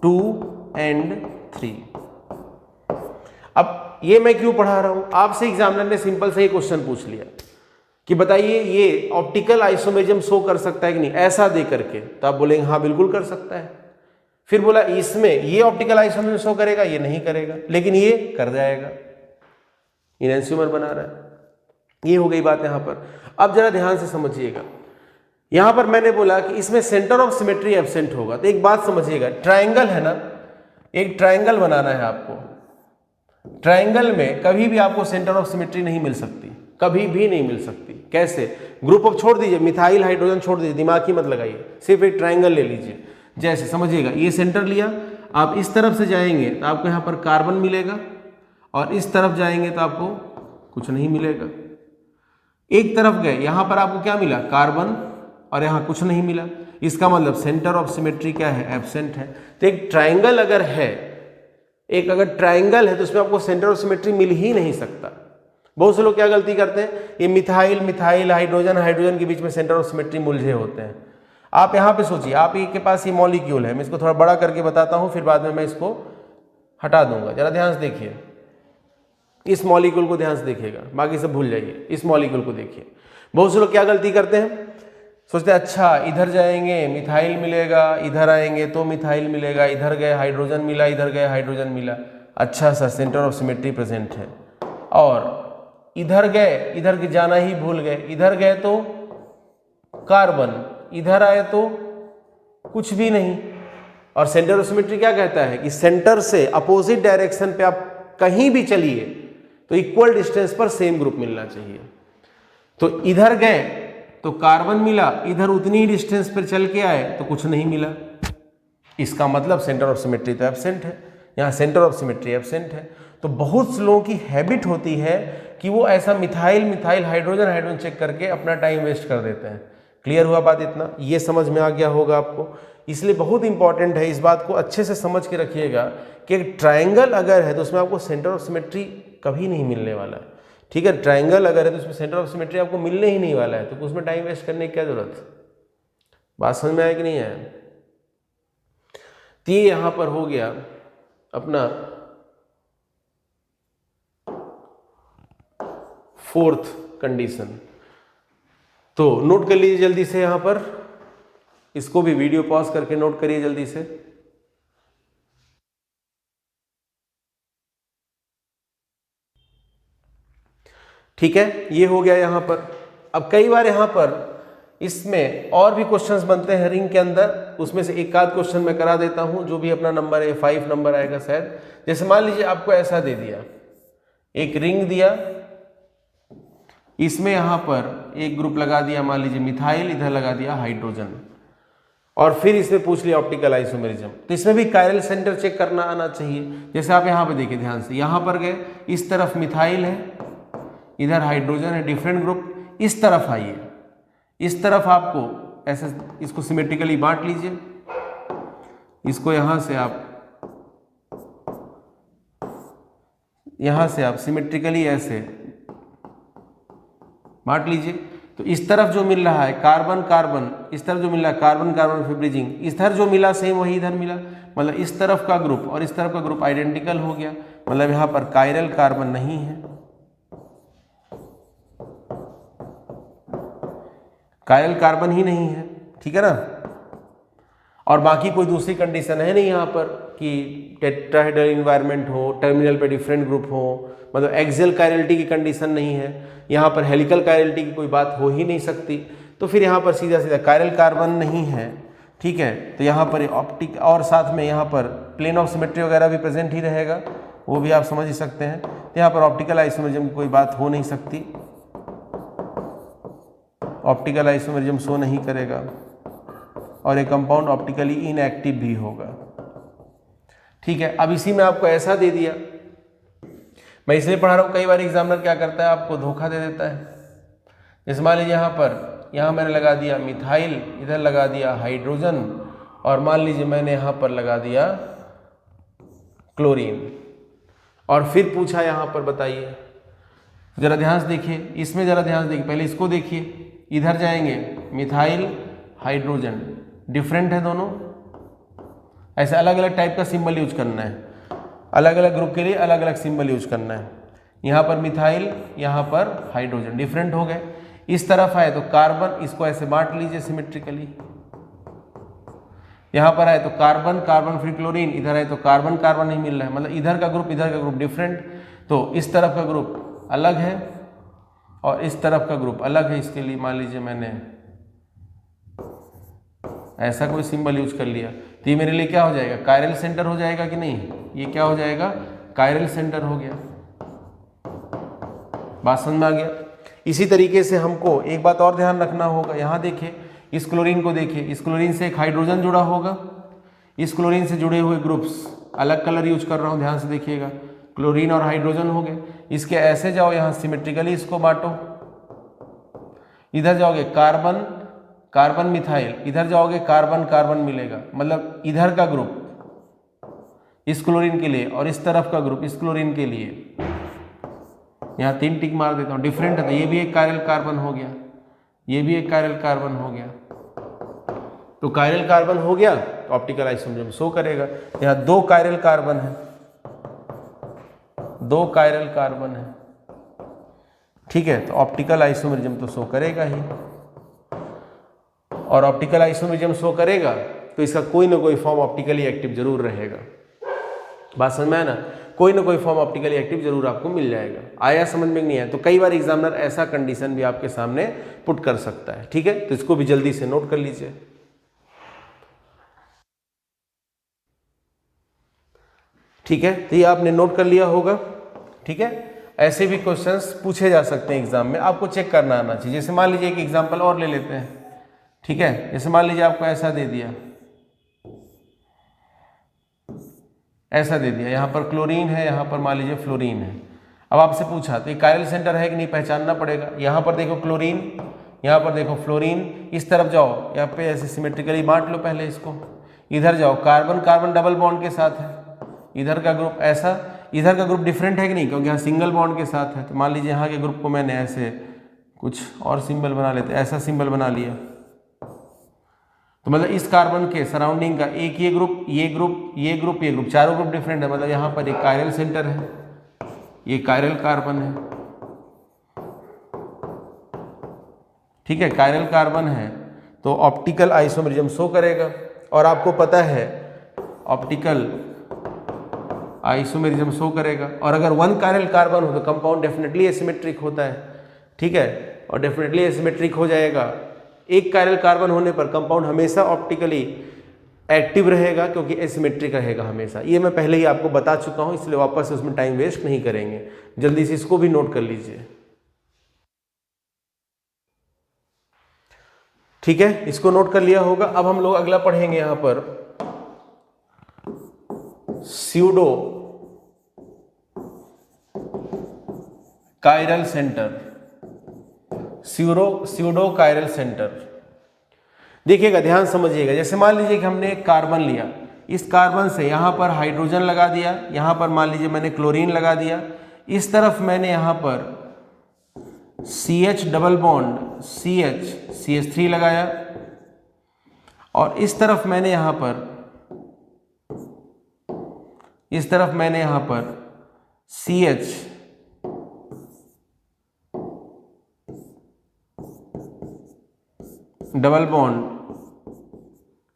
2 एंड 3। अब ये मैं क्यों पढ़ा रहा हूं? आपसे एग्जामिनर ने सिंपल से ही क्वेश्चन पूछ लिया कि बताइए ये ऑप्टिकल आइसोमेरिज्म शो कर सकता है कि नहीं, ऐसा दे करके, तो आप बोलेंगे हाँ बिल्कुल कर सकता है। फिर बोला इसमें ये ऑप्टिकल आइसोमेरिज्म शो करेगा, ये नहीं करेगा, लेकिन ये कर जाएगा, इनेंसियोमर बना रहा है। ये हो गई बात यहां पर। अब जरा ध्यान से समझिएगा, यहां पर मैंने बोला कि इसमें सेंटर ऑफ सिमेट्री एब्सेंट होगा। तो एक बात समझिएगा, ट्रायंगल है ना, एक ट्रायंगल बनाना है आपको। ट्रायंगल में कभी भी आपको सेंटर ऑफ सिमेट्री नहीं मिल सकती, कभी भी नहीं मिल सकती। कैसे? ग्रुप ऑफ छोड़ दीजिए, मिथाइल हाइड्रोजन छोड़ दीजिए, दिमाग ही मत लगाइए, सिर्फ एक ट्रायंगल ले लीजिए। जैसे समझिएगा, ये सेंटर लिया, आप इस तरफ से जाएंगे तो आपको यहाँ पर कार्बन मिलेगा और इस तरफ जाएंगे तो आपको कुछ नहीं मिलेगा। एक तरफ गए, यहां पर आपको क्या मिला? कार्बन, और यहां कुछ नहीं मिला। इसका मतलब सेंटर ऑफ सिमेट्री क्या है? एब्सेंट है। तो एक ट्रायंगल अगर है, एक अगर ट्रायंगल है तो उसमें आपको सेंटर ऑफ सिमेट्री मिल ही नहीं सकता। बहुत से लोग क्या गलती करते हैं, ये मिथाइल मिथाइल हाइड्रोजन हाइड्रोजन के बीच में सेंटर ऑफ सिमेट्री मुलझे होते हैं। आप यहां पे सोचिए, आप के पास ये मॉलिक्यूल है, मैं इसको थोड़ा बड़ा करके बताता हूं, फिर बाद में मैं इसको हटा दूंगा। जरा ध्यान से देखिए, इस मॉलिक्यूल को ध्यान से देखिएगा, बाकी सब भूल जाइए, इस मॉलिक्यूल को देखिए। बहुत से लोग क्या गलती करते हैं, सोचते हैं अच्छा इधर जाएंगे मिथाइल मिलेगा, इधर आएंगे तो मिथाइल मिलेगा, इधर गए हाइड्रोजन मिला, इधर गए हाइड्रोजन मिला, अच्छा सा सेंटर ऑफ सिमेट्री प्रेजेंट है। और इधर गए, इधर के जाना ही भूल गए, इधर गए तो कार्बन, इधर आए तो कुछ भी नहीं। और सेंटर ऑफ सिमेट्री क्या कहता है कि सेंटर से अपोजिट डायरेक्शन पे आप कहीं भी चलिए तो इक्वल डिस्टेंस पर सेम ग्रुप मिलना चाहिए। तो इधर गए तो कार्बन मिला, इधर उतनी ही डिस्टेंस पर चल के आए तो कुछ नहीं मिला। इसका मतलब सेंटर ऑफ सिमेट्री तो एब्सेंट है, यहाँ सेंटर ऑफ सिमेट्री एब्सेंट है। तो बहुत से लोगों की हैबिट होती है कि वो ऐसा methyl methyl hydrogen hydrogen check करके अपना टाइम वेस्ट कर देते हैं। क्लियर हुआ बात? इतना ये समझ में आ गया होगा आपको। इसलिए बहुत इंपॉर्टेंट है, इस बात को अच्छे से समझ के रखिएगा कि एक ट्रायंगल अगर है तो उसमें आपको सेंटर ऑफ सिमेट्री कभी नहीं मिलने वाला है। ठीक है, ट्रायंगल अगर है तो उसमें सेंटर ऑफ सिमेट्री आपको मिलने ही नहीं वाला है, तो उसमें टाइम वेस्ट करने की क्या जरूरत है? बात समझ में आया कि नहीं आया? तो ये यहां पर हो गया अपना 4th कंडीशन। तो नोट कर लीजिए जल्दी से, यहां पर इसको भी वीडियो पॉज करके नोट करिए जल्दी से। ठीक है, ये हो गया यहां पर। अब कई बार यहां पर इसमें और भी क्वेश्चंस बनते हैं रिंग के अंदर, उसमें से एक आध क्वेश्चन मैं करा देता हूं, जो भी अपना नंबर है 5 नंबर आएगा शायद। जैसे मान लीजिए आपको ऐसा दे दिया, एक रिंग दिया, इसमें यहां पर एक ग्रुप लगा दिया, मान लीजिए मिथाइल, इधर लगा दिया हाइड्रोजन, और फिर इसमें पूछ लिया ऑप्टिकल आइसोमेरिज्म। तो इसमें भी कायरल सेंटर चेक करना आना चाहिए। जैसे आप यहां पे देखिए ध्यान से, यहां पर गए, इस तरफ मिथाइल है, इधर हाइड्रोजन है, डिफरेंट ग्रुप। इस तरफ आइए, इस तरफ आपको ऐसे इसको सिमेट्रिकली बांट लीजिए, इसको यहां से आप सिमेट्रिकली ऐसे बांट लीजिए। तो इस तरफ जो मिल रहा है कार्बन कार्बन, इस तरफ जो मिल रहा है कार्बन कार्बन फिर ब्रिजिंग, इस तरफ जो मिला सेम वही इधर मिला, मतलब इस तरफ का ग्रुप और इस तरफ का ग्रुप आइडेंटिकल हो गया, मतलब यहाँ पर कायरल कार्बन नहीं है, कायरल कार्बन ही नहीं है, ठीक है ना। और बाकी कोई दूसरी कंडीशन है नहीं यहाँ पर कि टेट्राहेड्रल इन्वायरमेंट हो, टर्मिनल पे डिफरेंट ग्रुप हो, मतलब एक्सियल कायरलिटी की कंडीशन नहीं है, यहाँ पर हेलिकल कायरलिटी की कोई बात हो ही नहीं सकती, तो फिर यहाँ पर सीधा सीधा कायरल कार्बन नहीं है, ठीक है। तो यहाँ पर ऑप्टिक और साथ में यहाँ पर प्लेन ऑफ सिमेट्री वगैरह भी प्रेजेंट ही रहेगा, वो भी आप समझ ही सकते हैं। तो यहाँ पर ऑप्टिकल आइसोमेरिज्म की कोई बात हो नहीं सकती, ऑप्टिकल आइसोमेरिज्म शो नहीं करेगा और ये कंपाउंड ऑप्टिकली इनएक्टिव भी होगा, ठीक है। अब इसी में आपको ऐसा दे दिया, मैं इसलिए पढ़ा रहा हूँ, कई बार एग्जामिनर क्या करता है आपको धोखा दे देता है। जैसे मान लीजिए यहाँ मैंने लगा दिया मिथाइल, इधर लगा दिया हाइड्रोजन, और मान लीजिए मैंने यहाँ पर लगा दिया क्लोरीन, और फिर पूछा यहाँ पर बताइए, जरा ध्यान से देखिए, इसमें जरा ध्यान से देखिए, पहले इसको देखिए, इधर जाएंगे मिथाइल हाइड्रोजन, डिफरेंट है दोनों, ऐसे अलग अलग टाइप का सिंबल यूज करना है, अलग अलग ग्रुप के लिए अलग अलग सिंबल यूज करना है। यहाँ पर मिथाइल, यहाँ पर हाइड्रोजन, डिफरेंट हो गए। इस तरफ आए तो कार्बन, इसको ऐसे बांट लीजिए सिमेट्रिकली, यहाँ पर आए तो कार्बन कार्बन फिर क्लोरीन, इधर आए तो कार्बन कार्बन नहीं मिल रहा है, मतलब इधर का ग्रुप डिफरेंट, तो इस तरफ का ग्रुप अलग है और इस तरफ का ग्रुप अलग है। इसके लिए मान लीजिए मैंने ऐसा कोई सिंबल यूज कर लिया, तो ये मेरे लिए क्या हो जाएगा, कायरल सेंटर हो जाएगा कि नहीं, ये क्या हो जाएगा, कायरल सेंटर हो गया। बात समझ में आ गया। इसी तरीके से हमको एक बात और ध्यान रखना होगा, यहाँ देखिए इस क्लोरीन को देखिए, इस क्लोरीन से एक हाइड्रोजन जुड़ा होगा, इस क्लोरीन से जुड़े हुए ग्रुप्स, अलग कलर यूज कर रहा हूँ, ध्यान से देखिएगा, क्लोरीन और हाइड्रोजन हो गए। इसके ऐसे जाओ, यहाँ सिमेट्रिकली इसको बांटो, इधर जाओगे कार्बन कार्बन मिथाइल, इधर जाओगे कार्बन कार्बन मिलेगा, मतलब इधर का ग्रुप इस क्लोरीन के लिए और इस तरफ का ग्रुप इस क्लोरीन के लिए, यहाँ 3 टिक मार देता हूँ, डिफरेंट है, तो ये भी एक कायरल कार्बन हो गया, ये भी एक कायरल कार्बन हो गया। तो कायरल कार्बन हो गया तो ऑप्टिकल आइसोमेरिज्म शो करेगा। यहाँ 2 कायरल कार्बन है, 2 कायरल कार्बन है, ठीक है, तो ऑप्टिकल आइसोमेरिज्म तो शो करेगा ही, और ऑप्टिकल आइसोमेरिज्म शो करेगा तो इसका कोई ना कोई फॉर्म ऑप्टिकली एक्टिव जरूर रहेगा। बात समझ में आया ना, कोई ना कोई फॉर्म ऑप्टिकली एक्टिव जरूर आपको मिल जाएगा। आया समझ में नहीं आया, तो कई बार एग्जामिनर ऐसा कंडीशन भी आपके सामने पुट कर सकता है, ठीक है, तो इसको भी जल्दी से नोट कर लीजिए। ठीक है, तो ये आपने नोट कर लिया होगा, ठीक है। ऐसे भी क्वेश्चंस पूछे जा सकते हैं एग्जाम में, आपको चेक करना आना चाहिए। जैसे मान लीजिए एक एग्जांपल और ले लेते हैं, ठीक है, जैसे मान लीजिए आपको ऐसा दे दिया, ऐसा दे दिया, यहाँ पर क्लोरीन है, यहाँ पर मान लीजिए फ्लोरीन है। अब आपसे पूछा तो ये कायरल सेंटर है कि नहीं, पहचानना पड़ेगा। यहाँ पर देखो क्लोरीन, यहाँ पर देखो फ्लोरीन, इस तरफ जाओ, यहाँ पे ऐसे सिमेट्रिकली बांट लो पहले इसको, इधर जाओ कार्बन कार्बन डबल बॉन्ड के साथ है, इधर का ग्रुप ऐसा, इधर का ग्रुप डिफरेंट है कि नहीं, क्योंकि यहाँ सिंगल बॉन्ड के साथ है। तो मान लीजिए यहाँ के ग्रुप को मैंने ऐसे कुछ और सिंबल बना लेते, ऐसा सिंबल बना लिया, तो मतलब इस कार्बन के सराउंडिंग का एक ये ग्रुप, ये ग्रुप, ये ग्रुप, ये ग्रुप, चारों ग्रुप डिफरेंट है, मतलब यहाँ पर एक कायरल सेंटर है, ये कायरल कार्बन है, ठीक है, कायरल कार्बन है, तो ऑप्टिकल आइसोमेरिज्म शो करेगा। और आपको पता है ऑप्टिकल आइसोमेरिज्म शो करेगा, और अगर 1 कायरल कार्बन हो तो कंपाउंड डेफिनेटली एसिमेट्रिक होता है, ठीक है, और डेफिनेटली एसिमेट्रिक हो जाएगा। एक कायरल कार्बन होने पर कंपाउंड हमेशा ऑप्टिकली एक्टिव रहेगा, क्योंकि एसिमेट्रिक रहेगा हमेशा। ये मैं पहले ही आपको बता चुका हूं, इसलिए वापस से उसमें टाइम वेस्ट नहीं करेंगे, जल्दी से इसको भी नोट कर लीजिए, ठीक है, इसको नोट कर लिया होगा। अब हम लोग अगला पढ़ेंगे यहां पर pseudo chiral centre, pseudo chiral centre. देखिएगा, ध्यान समझिएगा, जैसे मान लीजिए कि हमने एक कार्बन लिया, इस कार्बन से यहाँ पर हाइड्रोजन लगा दिया, यहाँ पर मान लीजिए मैंने क्लोरीन लगा दिया, इस तरफ मैंने यहाँ पर CH double bond CH CH3 लगाया, और इस तरफ मैंने यहां पर CH double bond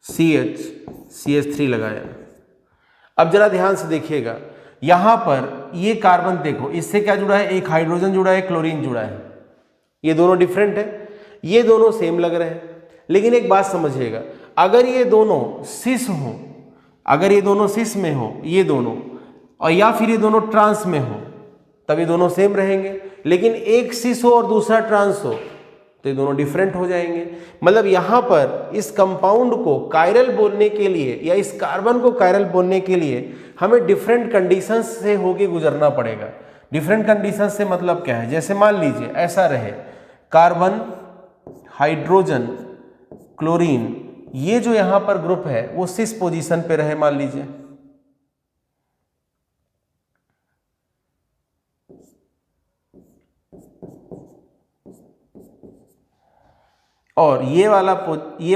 CH CH3 लगाया। अब जरा ध्यान से देखिएगा, यहां पर ये कार्बन देखो, इससे क्या जुड़ा है, एक हाइड्रोजन जुड़ा है, क्लोरीन जुड़ा है। ये दोनों डिफरेंट है, ये दोनों सेम लग रहे हैं। लेकिन एक बात समझिएगा, अगर ये दोनों सिस हो, अगर ये दोनों सिस में हो ये दोनों, और या फिर ये दोनों ट्रांस में हो, तब ये दोनों सेम रहेंगे। लेकिन एक सिस हो और दूसरा ट्रांस हो तो ये दोनों डिफरेंट हो जाएंगे। मतलब यहां पर इस कंपाउंड को कायरल बोलने के लिए या इस कार्बन को कायरल बोलने के लिए हमें डिफरेंट कंडीशंस से होके गुजरना पड़ेगा। डिफरेंट कंडीशंस से मतलब क्या है, जैसे मान लीजिए ऐसा रहे, कार्बन हाइड्रोजन क्लोरीन, ये जो यहां पर ग्रुप है वो सिस पोजीशन पे रहे मान लीजिए, और ये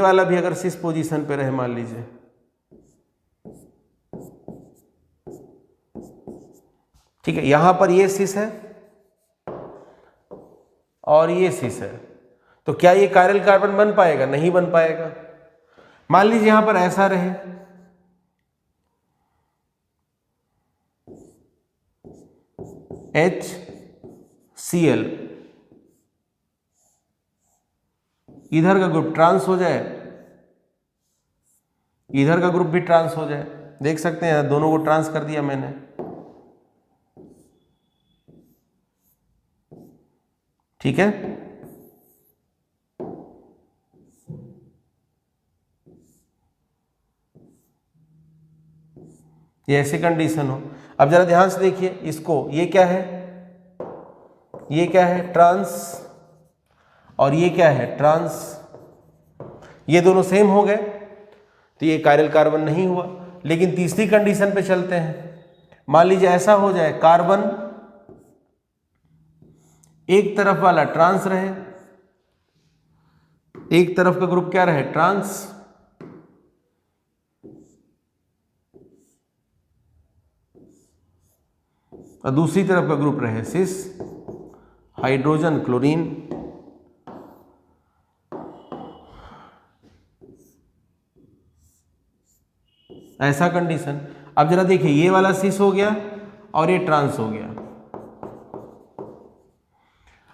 वाला भी अगर सिस पोजीशन पे रहे मान लीजिए, ठीक है, यहां पर ये सिस है और ये सिस है, तो क्या ये कायरल कार्बन बन पाएगा? नहीं बन पाएगा। मान लीजिए यहां पर ऐसा रहे, HCl, इधर का ग्रुप ट्रांस हो जाए, इधर का ग्रुप भी ट्रांस हो जाए। देख सकते हैं दोनों को ट्रांस कर दिया मैंने, ठीक है। ये ऐसी कंडीशन हो। अब जरा ध्यान से देखिए इसको, ये क्या है, ये क्या है, ट्रांस, और ये क्या है, ट्रांस। ये दोनों सेम हो गए तो ये कायरल कार्बन नहीं हुआ। लेकिन तीसरी कंडीशन पे चलते हैं। मान लीजिए ऐसा हो जाए, कार्बन एक तरफ वाला ट्रांस रहे, एक तरफ का ग्रुप क्या रहे, ट्रांस, और दूसरी तरफ का ग्रुप रहे सिस, हाइड्रोजन क्लोरीन। ऐसा कंडीशन। अब जरा देखिए, ये वाला सिस हो गया और ये ट्रांस हो गया।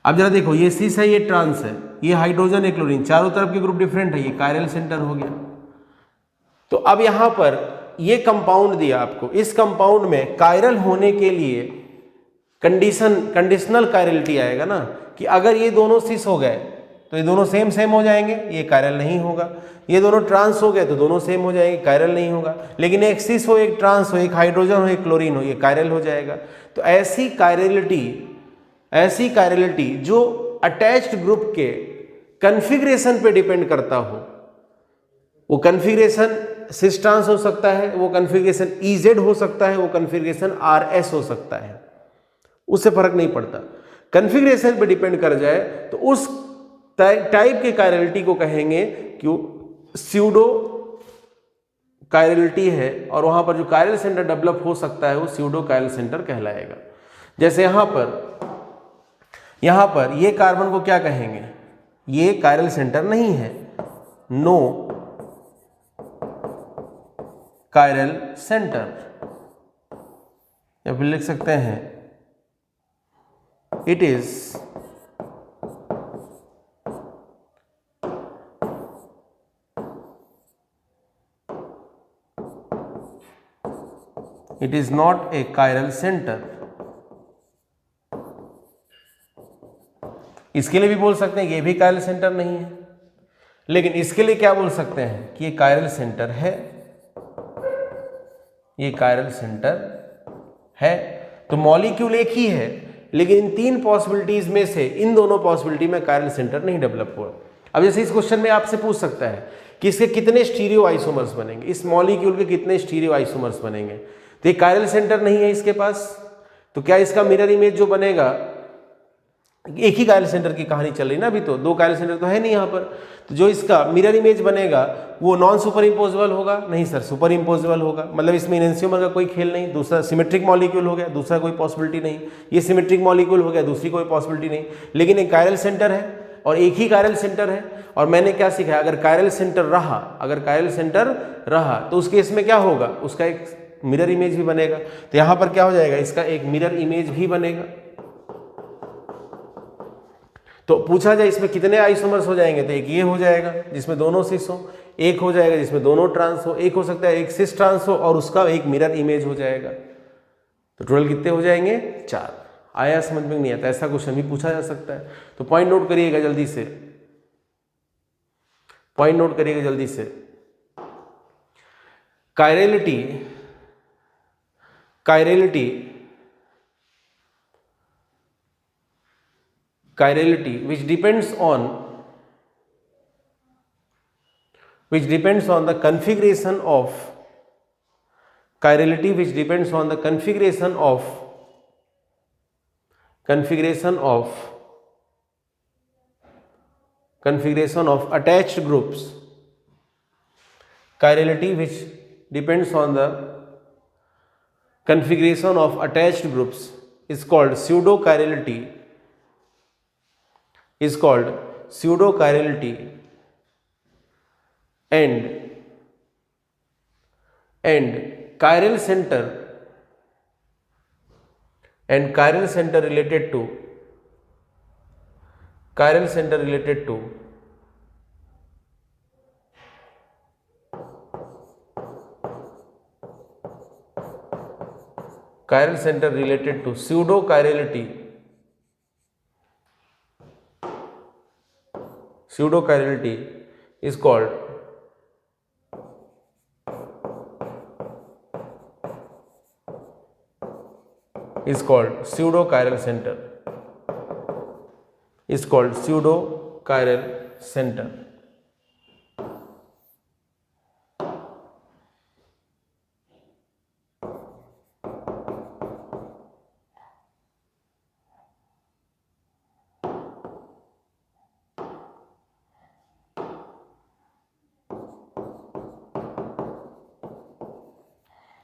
अब जरा देखो, ये सिस है, ये ट्रांस है, ये हाइड्रोजन है, क्लोरीन, चारों तरफ के ग्रुप डिफरेंट है, ये कायरल सेंटर हो गया। तो अब यहां पर ये कंपाउंड दिया आपको, इस कंपाउंड में कायरल होने के लिए कंडीशनल कायरलिटी आएगा ना, कि अगर ये दोनों सिस हो गए तो ये दोनों सेम हो जाएंगे, ये कायरल नहीं होगा। ये दोनों ट्रांस हो गए तो दोनों सेम हो जाएंगे, कायरल नहीं होगा। लेकिन एक सिस हो, एक ट्रांस हो, एक हाइड्रोजन हो, एक क्लोरीन हो, ये कायरल हो जाएगा। तो ऐसी कायरलिटी जो अटैच्ड ग्रुप के कन्फिग्रेशन पे डिपेंड करता हो, वो कन्फिग्रेशन सिस ट्रांस हो सकता है, वो कन्फिग्रेशन EZ हो सकता है, वो कन्फिग्रेशन RS हो सकता है, उससे फर्क नहीं पड़ता। कन्फिग्रेशन पे डिपेंड कर जाए तो उस टाइप के कायरलिटी को कहेंगे कि स्यूडो कायरलिटी है, और वहां पर जो कायरल सेंटर डेवलप हो सकता है वो स्यूडो कायरल सेंटर कहलाएगा। जैसे यहां पर ये कार्बन को क्या कहेंगे, ये कायरल सेंटर नहीं है, नो कायरल सेंटर, या फिर लिख सकते हैं it is not a chiral centre. इसके लिए भी बोल सकते हैं ये भी कायरल सेंटर नहीं है, लेकिन इसके लिए क्या बोल सकते हैं कि ये कायरल सेंटर है, ये कायरल सेंटर है। तो मॉलिक्यूल एक ही है, लेकिन इन तीन पॉसिबिलिटीज में से इन दोनों पॉसिबिलिटी में कायरल सेंटर नहीं डेवलप हुआ। अब जैसे इस क्वेश्चन में आपसे पूछ सकता है कि इसके कितने स्टीरियो आइसोमर्स बनेंगे, इस मॉलिक्यूल के कितने स्टीरियो आइसोमर्स बनेंगे, तो ये कायरल सेंटर नहीं है इसके पास, तो क्या इसका मिरर इमेज जो बनेगा एक ही कायरल सेंटर की कहानी चल रही ना अभी, तो दो कायरल सेंटर तो है नहीं यहाँ पर। तो जो इसका मिरर इमेज बनेगा वो नॉन सुपर इम्पोजेबल होगा, नहीं सर सुपर इम्पोजेबल होगा, मतलब इसमें एनेंशियोमर का कोई खेल नहीं। दूसरा सिमेट्रिक मॉलिक्यूल हो गया, दूसरा कोई पॉसिबिलिटी नहीं। ये सिमेट्रिक मॉलिक्यूल हो गया, दूसरी कोई पॉसिबिलिटी नहीं। लेकिन एक कायरल सेंटर है और एक ही कायरल सेंटर है, और मैंने क्या सीखा, अगर कायरल सेंटर रहा, अगर कायरल सेंटर रहा तो उस केस में क्या होगा, उसका एक मिरर इमेज भी बनेगा। तो यहाँ पर क्या हो जाएगा, इसका एक मिरर इमेज भी बनेगा। तो पूछा जाए इसमें कितने आइसोमर्स हो जाएंगे, तो एक ये हो जाएगा जिसमें दोनों सिस हो, एक हो जाएगा जिसमें दोनों ट्रांस हो, एक हो सकता है एक सिस ट्रांस हो और उसका एक मिरर इमेज हो जाएगा। तो टोटल कितने हो जाएंगे, 4। आया समझ में नहीं आता, ऐसा क्वेश्चन भी पूछा जा सकता है। तो पॉइंट नोट करिएगा जल्दी से, पॉइंट नोट करिएगा जल्दी से। Chirality, chirality, chirality which depends on the configuration of chirality which depends on the configuration of attached groups, chirality which depends on the configuration of attached groups is called pseudo-chirality, is called pseudo-chirality, and chiral center related to pseudo-chirality is called pseudo-chiral center, is called pseudo-chiral center.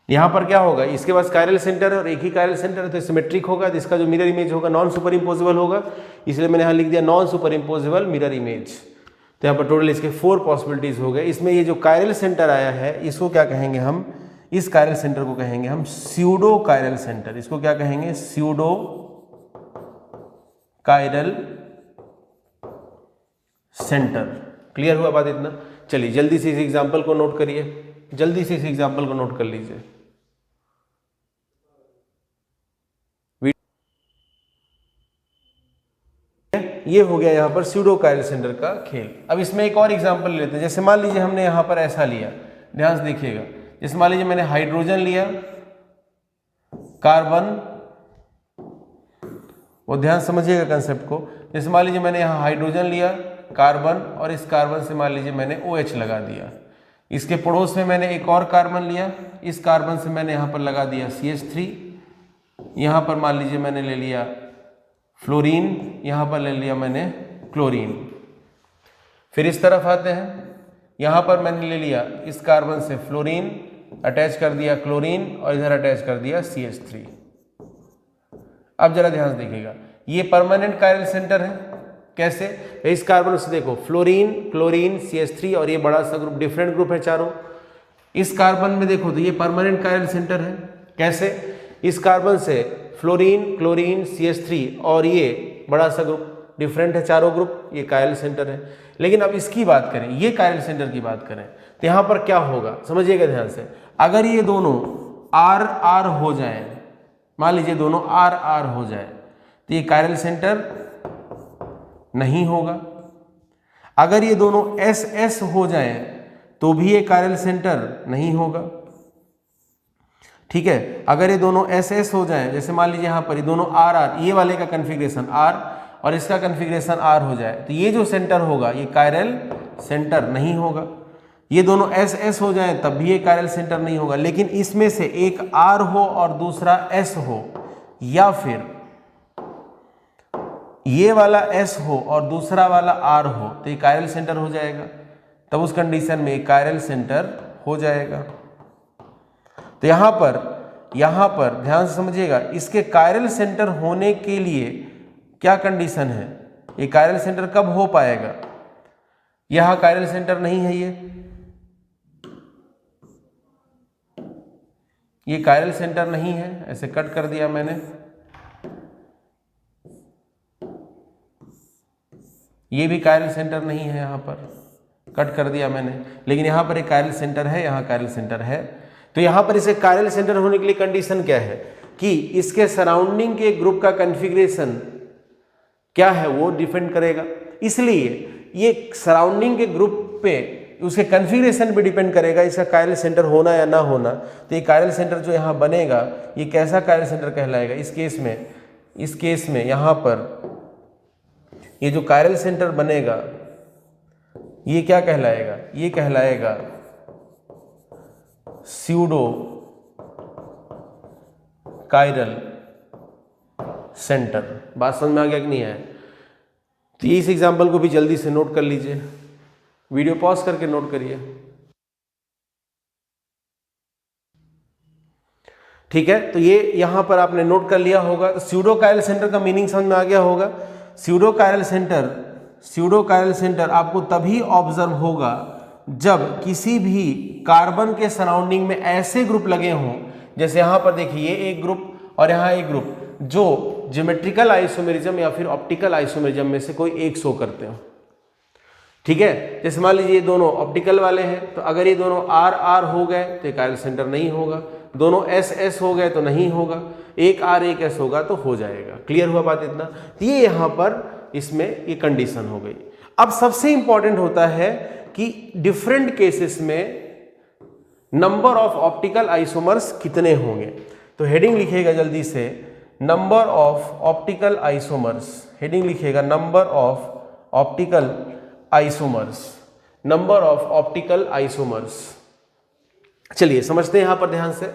यहाँ पर क्या होगा, इसके पास chiral centre है और एक ही chiral centre है, तो सिमेट्रिक होगा, तो इसका जो मिरर इमेज होगा नॉन सुपर इम्पोजेबल होगा, इसलिए मैंने यहाँ लिख दिया non super imposable mirror image. तो यहाँ पर टोटल इसके 4 पॉसिबिलिटीज हो गए। इसमें ये जो कायरल सेंटर आया है इसको क्या कहेंगे हम, इस कायरल सेंटर को कहेंगे हम स्यूडो कायरल सेंटर। इसको क्या कहेंगे, स्यूडो कायरल सेंटर। क्लियर हुआ बात इतना? चलिए जल्दी से इस एग्जाम्पल को नोट करिए, जल्दी से इस एग्जाम्पल को नोट कर लीजिए। ये हो गया यहाँ पर स्यूडो कायरल सेंटर का खेल। अब इसमें एक और एग्जांपल लेते हैं। जैसे मान लीजिए हमने यहाँ पर ऐसा लिया, ध्यान से देखिएगा। जैसे मान लीजिए मैंने हाइड्रोजन लिया, कार्बन, वो ध्यान समझिएगा कंसेप्ट को। जैसे मान लीजिए मैंने यहाँ हाइड्रोजन लिया, कार्बन, और इस कार्बन से मान लीजिए मैंने OH लगा दिया। इसके पड़ोस में मैंने एक और कार्बन लिया, इस कार्बन से मैंने यहाँ पर लगा दिया CH3। यहाँ पर मान लीजिए मैंने ले लिया फ्लोरीन, यहाँ पर ले लिया मैंने क्लोरीन। फिर इस तरफ आते हैं, यहाँ पर मैंने ले लिया इस कार्बन से फ्लोरीन, अटैच कर दिया क्लोरीन, और इधर अटैच कर दिया CH3। अब जरा ध्यान से देखिएगा, ये परमानेंट कायरल सेंटर है। कैसे? इस कार्बन से देखो फ्लोरीन, क्लोरीन, CH3 और ये बड़ा सा ग्रुप, डिफरेंट ग्रुप है चारों। इस कार्बन में देखो तो ये परमानेंट कायरल सेंटर है। कैसे? इस कार्बन से फ्लोरीन, क्लोरीन, CH3 और ये बड़ा सा ग्रुप, डिफरेंट है चारों ग्रुप, ये कायरल सेंटर है। लेकिन अब इसकी बात करें, ये कायरल सेंटर की बात करें, तो यहाँ पर क्या होगा समझिएगा ध्यान से। अगर ये दोनों R R हो जाए, मान लीजिए दोनों R R हो जाए, तो ये कायरल सेंटर नहीं होगा। अगर ये दोनों S S हो जाए तो भी ये कायरल सेंटर नहीं होगा। ठीक है, अगर ये दोनों S S हो जाए, जैसे मान लीजिए यहाँ पर ये दोनों R R, ये वाले का कन्फिग्रेशन R और इसका कन्फिग्रेशन R हो जाए, तो ये जो सेंटर होगा ये कायरल सेंटर नहीं होगा। ये दोनों S S हो जाए तब भी ये कायरल सेंटर नहीं होगा। लेकिन इसमें से एक R हो और दूसरा S हो, या फिर ये वाला S हो और दूसरा वाला R हो तो ये कायरल सेंटर हो जाएगा, तब उस कंडीशन में कायरल सेंटर हो जाएगा। तो यहां पर ध्यान से समझिएगा, इसके कायरल सेंटर होने के लिए क्या कंडीशन है, ये कायरल सेंटर कब हो पाएगा, यहां कायरल सेंटर नहीं है, ये कायरल सेंटर नहीं है, ऐसे कट कर दिया मैंने, ये भी कायरल सेंटर नहीं है, यहां पर कट कर दिया मैंने, लेकिन यहां पर एक कायरल सेंटर है, यहां कायरल सेंटर है। तो यहां पर इसे कायरल सेंटर होने के लिए कंडीशन क्या है कि इसके सराउंडिंग के ग्रुप का कॉन्फ़िगरेशन क्या है वो डिपेंड करेगा, इसलिए ये सराउंडिंग के ग्रुप पे उसके कॉन्फ़िगरेशन पे डिपेंड करेगा इसका कायरल सेंटर होना या ना होना। तो ये कायरल सेंटर जो यहाँ बनेगा ये कैसा कायरल सेंटर कहलाएगा, इस केस में यहाँ पर ये जो कायरल सेंटर बनेगा ये क्या कहलाएगा, ये कहलाएगा स्यूडो कायरल सेंटर। बात समझ में आ गया कि नहीं है? तो इस एग्जाम्पल को भी जल्दी से नोट कर लीजिए, वीडियो पॉज करके नोट करिए, ठीक है। तो ये यहां पर आपने नोट कर लिया होगा। तो स्यूडो कायरल सेंटर का मीनिंग समझ में आ गया होगा। स्यूडो कायरल सेंटर आपको तभी ऑब्जर्व होगा जब किसी भी कार्बन के सराउंडिंग में ऐसे ग्रुप लगे हों, जैसे यहां पर देखिए ये एक ग्रुप और यहां एक ग्रुप, जो ज्योमेट्रिकल आइसोमेरिज्म या फिर ऑप्टिकल आइसोमेरिज्म में से कोई एक शो करते हो, ठीक है। जैसे मान लीजिए ये दोनों ऑप्टिकल वाले हैं, तो अगर ये दोनों आर आर हो गए तो ये कायरल सेंटर नहीं होगा, दोनों एस एस हो गए तो नहीं होगा, एक आर एक एस होगा तो हो जाएगा। क्लियर हुआ बात इतना? तो ये यहाँ पर इसमें ये कंडीशन हो गई। अब सबसे इंपॉर्टेंट होता है कि डिफरेंट केसेस में नंबर ऑफ ऑप्टिकल आइसोमर्स कितने होंगे। तो हेडिंग लिखिएगा जल्दी से, number of optical isomers, heading लिखिएगा number of optical isomers, number of optical isomers. चलिए समझते हैं यहां पर ध्यान से।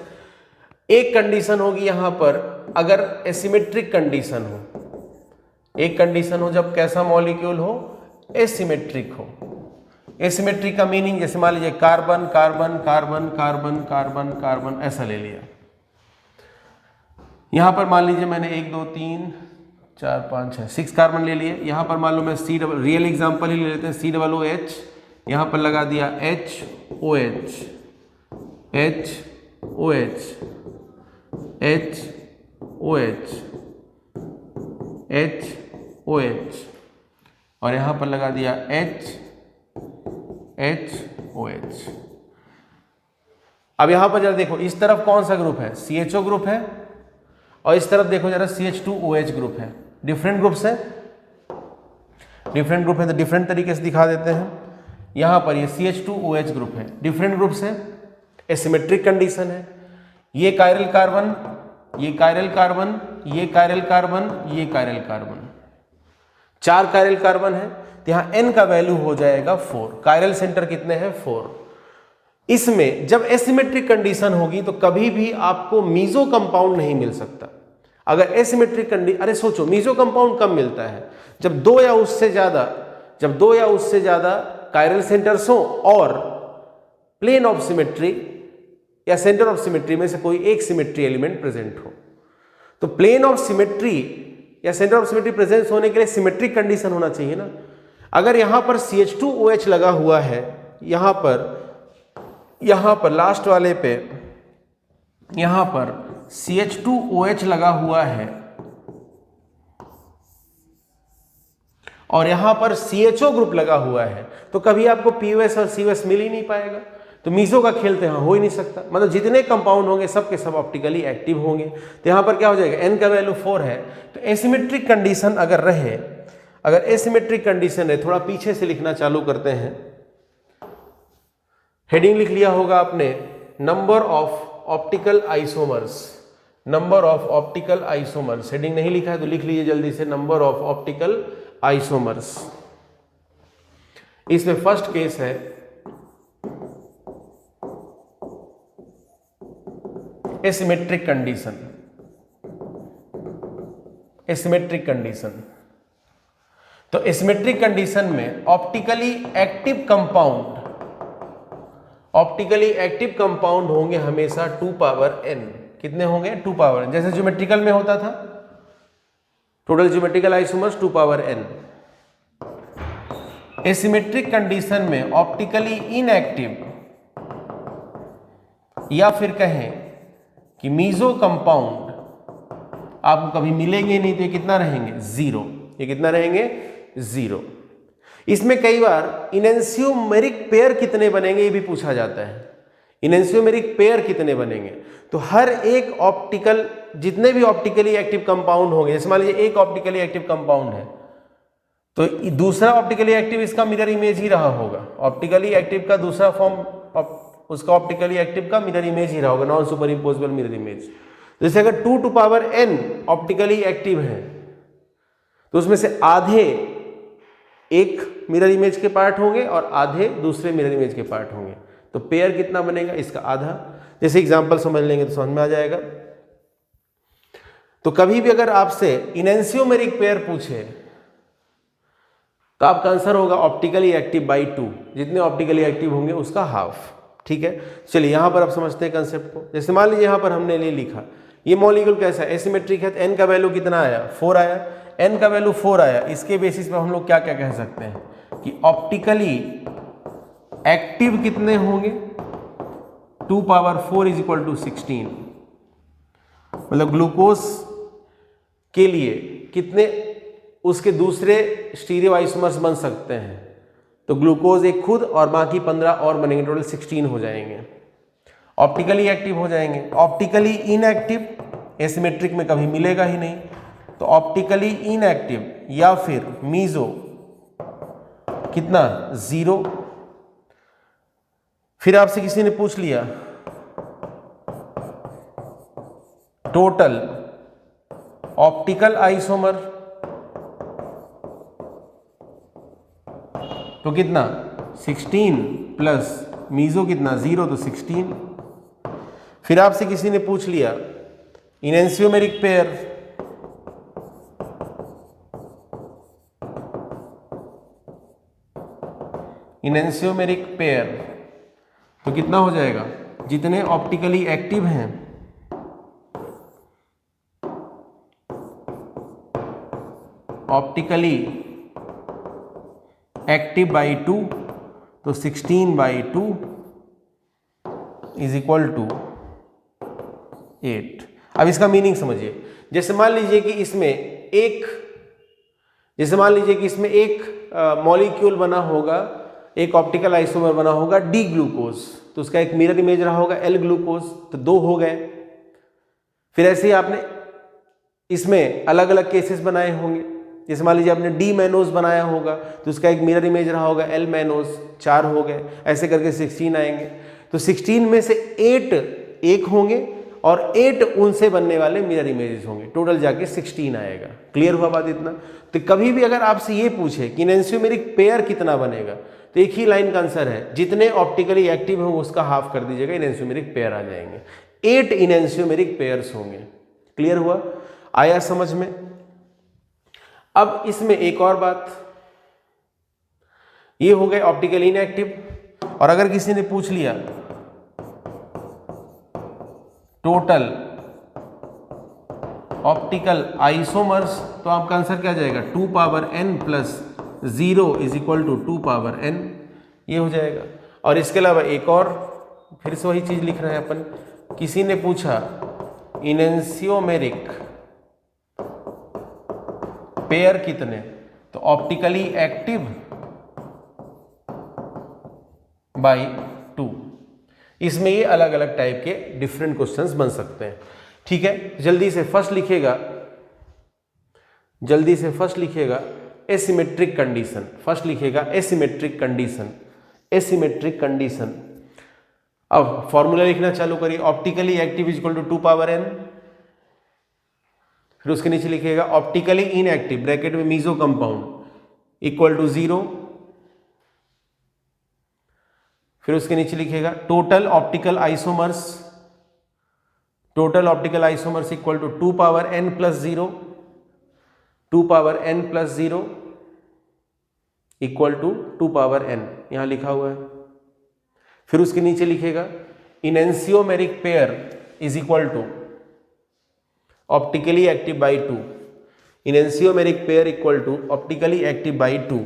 एक कंडीशन होगी यहां पर अगर एसिमेट्रिक कंडीशन हो, एक कंडीशन हो जब कैसा मॉलिक्यूल हो, एसिमेट्रिक हो। एसिमेट्रिक का मीनिंग जैसे मान लीजिए carbon carbon carbon carbon carbon carbon ऐसा ले लिया। यहां पर मान लीजिए मैंने 1 2 3 4 5 6 6 कार्बन ले लिए। यहां पर मान लो मैं सी डबल, रियल एग्जांपल ही ले लेते हैं, COOH, यहां पर लगा दिया HOH HOH HOH HOH और यहां पर लगा दिया HOH। अब यहां पर जरा देखो इस तरफ कौन सा ग्रुप है, CHO ग्रुप है, और इस तरफ देखो जरा CH2OH ग्रुप है। डिफरेंट ग्रुप्स है, डिफरेंट ग्रुप है तो डिफरेंट तरीके से दिखा देते हैं। यहां पर ये CH2OH ग्रुप है, डिफरेंट ग्रुप्स है, एसिमेट्रिक कंडीशन है। ये कायरल कार्बन, ये कायरल कार्बन, ये कायरल कार्बन, ये कायरल कार्बन, 4 कायरल कार्बन है। तो यहां N का वैल्यू हो जाएगा 4। कायरल सेंटर कितने हैं? 4। इसमें जब एसिमेट्रिक कंडीशन होगी तो कभी भी आपको मीजो कंपाउंड नहीं मिल सकता। अगर एसिमेट्रिक कंडीशन, अरे सोचो मीजो कंपाउंड कब मिलता है? जब दो या उससे ज्यादा कायरल सेंटर्स हो और प्लेन ऑफ सिमेट्री या सेंटर ऑफ सिमेट्री में से कोई एक सिमेट्री एलिमेंट प्रेजेंट हो। तो प्लेन ऑफ सिमेट्री या सेंटर ऑफ सिमेट्री प्रेजेंस होने के लिए सिमेट्रिक कंडीशन होना चाहिए ना। अगर यहां पर CH2OH लगा हुआ है, यहां पर लास्ट वाले पे यहां पर CH2OH लगा हुआ है और यहां पर CHO ग्रुप लगा हुआ है, तो कभी आपको POS और COS मिल ही नहीं पाएगा। तो मीजो का खेल तो यहां हो ही नहीं सकता। मतलब जितने कंपाउंड होंगे सब के सब ऑप्टिकली एक्टिव होंगे। तो यहां पर क्या हो जाएगा, N का वैल्यू 4 है। तो एसिमेट्रिक कंडीशन अगर रहे, अगर एसिमेट्रिक कंडीशन है, थोड़ा पीछे से लिखना चालू करते हैं। हेडिंग लिख लिया होगा आपने, number of optical isomers, number of optical isomers. Heading नहीं लिखा है तो लिख लीजिए जल्दी से, नंबर ऑफ ऑप्टिकल आइसोमर्स। इसमें फर्स्ट केस है एसिमेट्रिक कंडीशन, एसिमेट्रिक कंडीशन। तो एसिमेट्रिक कंडीशन में ऑप्टिकली एक्टिव कंपाउंड होंगे हमेशा 2 पावर n। कितने होंगे? 2 पावर n, जैसे ज्योमेट्रिकल में होता था, total geometrical isomers 2 power n। Asymmetric condition में ऑप्टिकली इनएक्टिव या फिर कहें कि मीजो कंपाउंड आपको कभी मिलेंगे नहीं, तो ये कितना रहेंगे? 0। ये कितना रहेंगे? 0। इसमें कई बार इनेंशियोमेरिक पेयर कितने बनेंगे ये भी पूछा जाता है। इनेंशियोमेरिक पेयर कितने बनेंगे? तो हर एक ऑप्टिकल, जितने भी ऑप्टिकली एक्टिव कंपाउंड होंगे, जैसे मान लीजिए एक ऑप्टिकली एक्टिव कंपाउंड है, तो दूसरा ऑप्टिकली एक्टिव इसका मिरर इमेज ही रहा होगा। ऑप्टिकली एक्टिव का दूसरा फॉर्म उसका ऑप्टिकली एक्टिव का मिरर इमेज ही रहा होगा, non super imposable mirror image. जैसे अगर 2 two power n optically active है, तो उसमें से आधे एक मिरर इमेज के पार्ट होंगे और आधे दूसरे मिरर इमेज के पार्ट होंगे। तो पेयर कितना बनेगा? इसका आधा। जैसे एग्जांपल समझ लेंगे तो समझ में आ जाएगा। तो कभी भी अगर आपसे इनेंशियोमेरिक पेयर पूछे तो आपका आंसर होगा ऑप्टिकली एक्टिव बाई 2। जितने ऑप्टिकली एक्टिव होंगे उसका हाफ। ठीक है, चलिए यहां पर आप समझते हैं कंसेप्ट को। जैसे मान लीजिए यहां पर हमने ले लिखा, ये मॉलिक्यूल कैसा है? एसिमेट्रिक है, तो n का वैल्यू कितना आया? 4 आया। n का वैल्यू 4 आया, इसके बेसिस पे हम लोग क्या क्या कह सकते हैं कि ऑप्टिकली एक्टिव कितने होंगे? 2 पावर 4 इज इक्वल टू 16। मतलब ग्लूकोज के लिए कितने उसके दूसरे स्टीरियो आइसोमर्स बन सकते हैं? तो ग्लूकोज एक खुद और बाकी 15 और बनेंगे, टोटल 16 हो जाएंगे। ऑप्टिकली एक्टिव हो जाएंगे। ऑप्टिकली इनएक्टिव एसिमेट्रिक में कभी मिलेगा ही नहीं, तो ऑप्टिकली इनएक्टिव या फिर मीजो कितना? 0। फिर आपसे किसी ने पूछ लिया टोटल ऑप्टिकल आइसोमर, तो कितना? 16 प्लस मीजो कितना? 0, तो 16। फिर आपसे किसी ने पूछ लिया इनेंशियोमेरिक पेयर, तो कितना हो जाएगा? जितने ऑप्टिकली एक्टिव हैं ऑप्टिकली एक्टिव बाई 2, तो 16 बाई 2 इज इक्वल टू 8। अब इसका मीनिंग समझिए। जैसे मान लीजिए कि इसमें एक मॉलिक्यूल बना होगा, एक ऑप्टिकल आइसोमर बना होगा डी ग्लूकोज, तो उसका एक मिरर इमेज रहा होगा एल ग्लूकोज, तो 2 हो गए। फिर ऐसे ही आपने इसमें अलग अलग केसेस बनाए होंगे। जैसे मान लीजिए आपने डी मैनोज बनाया होगा, तो उसका एक मिरर इमेज रहा होगा एल मैनोज, 4 हो गए। ऐसे करके 16 आएंगे। तो 16 में से 8 एक होंगे और 8 उनसे बनने वाले मिरर इमेजेस होंगे, टोटल जाके 16 आएगा। क्लियर हुआ बात इतना? तो कभी भी अगर आपसे ये पूछे कि इनेंशियोमेरिक पेयर कितना बनेगा, तो एक ही लाइन का आंसर है, जितने ऑप्टिकली एक्टिव होंगे उसका हाफ कर दीजिएगा, इनेंशियोमेरिक पेयर आ जाएंगे। 8 इनेंशियोमेरिक पेयर्स होंगे। क्लियर हुआ? आया समझ में? अब इसमें एक और बात, ये हो गए ऑप्टिकल इनएक्टिव। और अगर किसी ने पूछ लिया टोटल ऑप्टिकल आइसोमर्स, तो आपका आंसर क्या जाएगा? 2 power n plus 0 is equal to 2 power n, ये हो जाएगा। और इसके अलावा एक और, फिर से वही चीज लिख रहे हैं अपन। किसी ने पूछा इनेंशियोमेरिक पेयर कितने, तो ऑप्टिकली एक्टिव बाई 2। इसमें ये अलग अलग टाइप के डिफरेंट क्वेश्चंस बन सकते हैं। ठीक है, जल्दी से फर्स्ट लिखिएगा एसिमेट्रिक कंडीशन। फर्स्ट लिखिएगा एसिमेट्रिक कंडीशन। अब फॉर्मूला लिखना चालू करिए। Optically active is equal to 2 power n। फिर उसके नीचे लिखिएगा ऑप्टिकली इनएक्टिव ब्रैकेट में मीजो कंपाउंड इक्वल टू 0। फिर उसके नीचे लिखिएगा total optical isomers equal to 2 power n plus 0, 2 power n plus 0। Equal to 2 power n, यहां लिखा हुआ है। फिर उसके नीचे लिखेगा enantiomeric pair is equal to optically active by 2, enantiomeric pair equal to optically active by 2,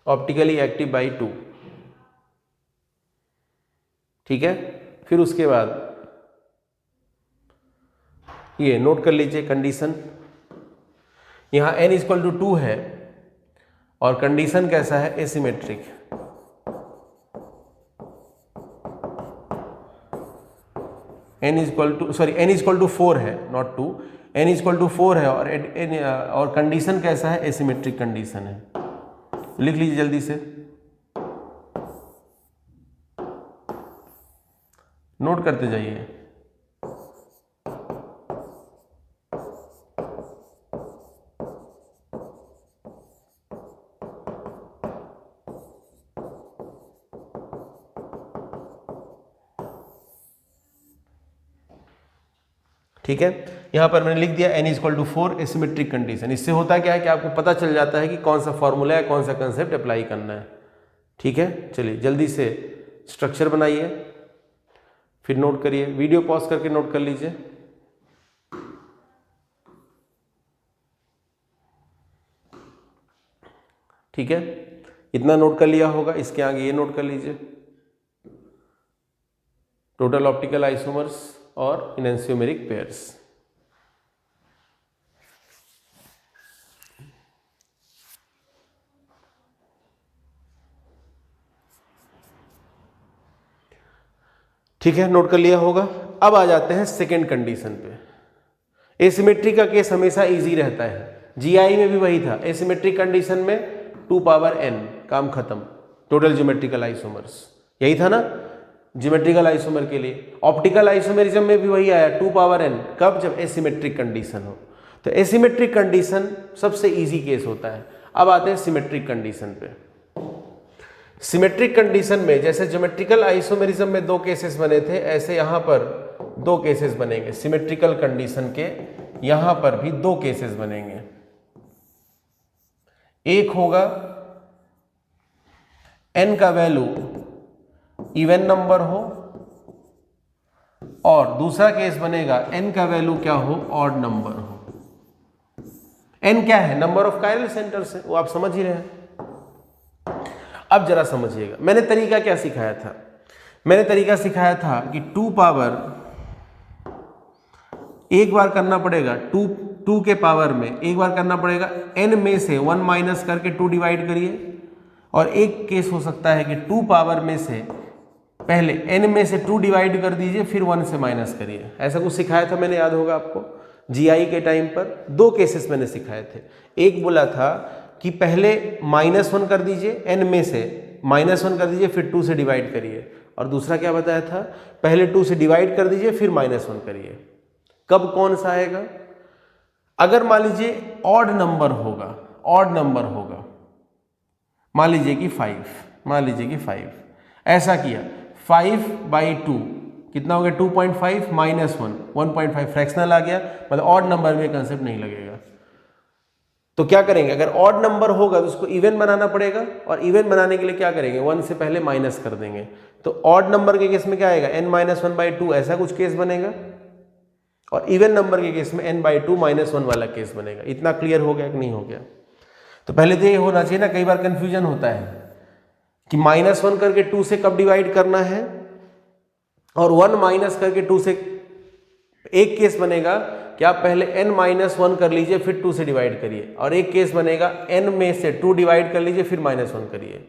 optically active by 2, ठीक है। फिर उसके बाद ये नोट कर लीजिए कंडीशन, यहां n इक्वल टू 2 है और कंडीशन कैसा है, एसिमेट्रिक। n इक्वल टू 4 है, नॉट 2, n इक्वल टू 4 है और कंडीशन कैसा है, एसिमेट्रिक कंडीशन है। लिख लीजिए जल्दी से, नोट करते जाइए। ठीक है, यहां पर मैंने लिख दिया n equal to 4 asymmetric condition. इससे होता क्या है कि आपको पता चल जाता है कि कौन सा फॉर्मूला है, कौन सा कंसेप्ट अप्लाई करना है। ठीक है, चलिए जल्दी से स्ट्रक्चर बनाइए, फिर नोट करिए, वीडियो पॉज करके नोट कर लीजिए। ठीक है, इतना नोट कर लिया होगा, इसके आगे ये नोट कर लीजिए, टोटल ऑप्टिकल आइसोमर्स और इनेंशियोमेरिक पेयर्स। ठीक है, नोट कर लिया होगा। अब आ जाते हैं सेकेंड कंडीशन पे। एसिमेट्री का केस हमेशा इजी रहता है, जीआई में भी वही था। एसिमेट्रिक कंडीशन में 2 पावर n, काम खत्म, टोटल ज्योमेट्रिकल आइसोमर्स, यही था ना ज्योमेट्रिकल आइसोमर के लिए। ऑप्टिकल आइसोमेरिज्म में भी वही आया, 2 पावर n, कब, जब एसिमेट्रिक कंडीशन हो। तो एसिमेट्रिक कंडीशन सबसे इजी केस होता है। अब आते हैं सिमेट्रिक कंडीशन पे। सिमेट्रिक कंडीशन में जैसे ज्योमेट्रिकल आइसोमेरिज्म में 2 केसेस बने थे, ऐसे यहां पर 2 केसेस बनेंगे। सिमेट्रिकल कंडीशन के यहां पर भी 2 केसेस बनेंगे। एक होगा n का वैल्यू इवन नंबर हो, और दूसरा केस बनेगा n का वैल्यू क्या हो, ऑड नंबर हो। n क्या है, नंबर ऑफ कायरल सेंटर्स है, वो आप समझ ही रहे हैं। अब जरा समझिएगा, मैंने तरीका क्या सिखाया था। मैंने तरीका सिखाया था कि 2 पावर एक बार करना पड़ेगा, 2 के पावर में एक बार करना पड़ेगा, n में से 1 माइनस करके 2 डिवाइड करिए। और एक केस हो सकता है कि 2 पावर में से पहले n में से 2 डिवाइड कर दीजिए, फिर 1 से माइनस करिए। ऐसा कुछ सिखाया था मैंने, याद होगा आपको, जीआई के टाइम पर 2 केसेस मैंने सिखाए थे। एक बोला था कि पहले -1 कर दीजिए, n में से -1 कर दीजिए, फिर 2 से डिवाइड करिए। और दूसरा क्या बताया था, पहले 2 से डिवाइड कर दीजिए, फिर -1 करिए। कब कौन सा आएगा, अगर मान लीजिए ऑड नंबर होगा, ऑड नंबर होगा, मान लीजिए कि 5, ऐसा किया 5/2 कितना हो गया, 2.5 -1 1.5, फ्रैक्शनल आ गया, मतलब ऑड नंबर में कंसेप्ट नहीं लगेगा। तो क्या करेंगे, अगर ऑड नंबर होगा तो उसको इवन बनाना पड़ेगा, और इवन बनाने के लिए क्या करेंगे, 1 से पहले माइनस कर देंगे। तो ऑड नंबर के केस में क्या आएगा, n-1/2, ऐसा कुछ केस बनेगा, और इवन नंबर के केस में n/2 -1 वाला केस बनेगा। इतना क्लियर हो गया कि नहीं हो गया। तो पहले तो ये होना चाहिए ना, कई बार कंफ्यूजन होता है कि -1 करके 2 से कब डिवाइड करना है, और 1 माइनस करके 2 से। एक केस बनेगा कि आप पहले n-1 कर लीजिए, फिर 2 से डिवाइड करिए, और एक केस बनेगा n में से 2 डिवाइड कर लीजिए, फिर -1 करिए।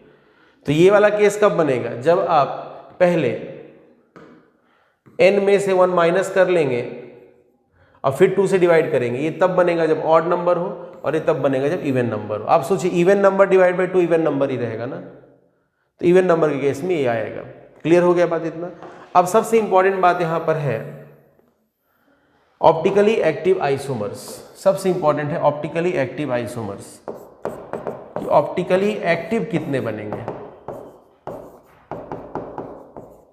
तो ये वाला केस कब बनेगा, जब आप पहले n में से 1 माइनस कर लेंगे और फिर 2 से डिवाइड करेंगे। ये तब बनेगा जब ऑड नंबर हो, और ये तब बनेगा जब इवन नंबर हो। आप सोचिए, even number divide by 2 even number ही रहेगा ना, तो इवन नंबर के केस में ये आएगा। क्लियर हो गया बात इतना। अब सबसे इंपॉर्टेंट बात यहां पर है ऑप्टिकली एक्टिव आइसोमर्स। सबसे इंपॉर्टेंट है ऑप्टिकली एक्टिव आइसोमर्स, कि ऑप्टिकली एक्टिव कितने बनेंगे।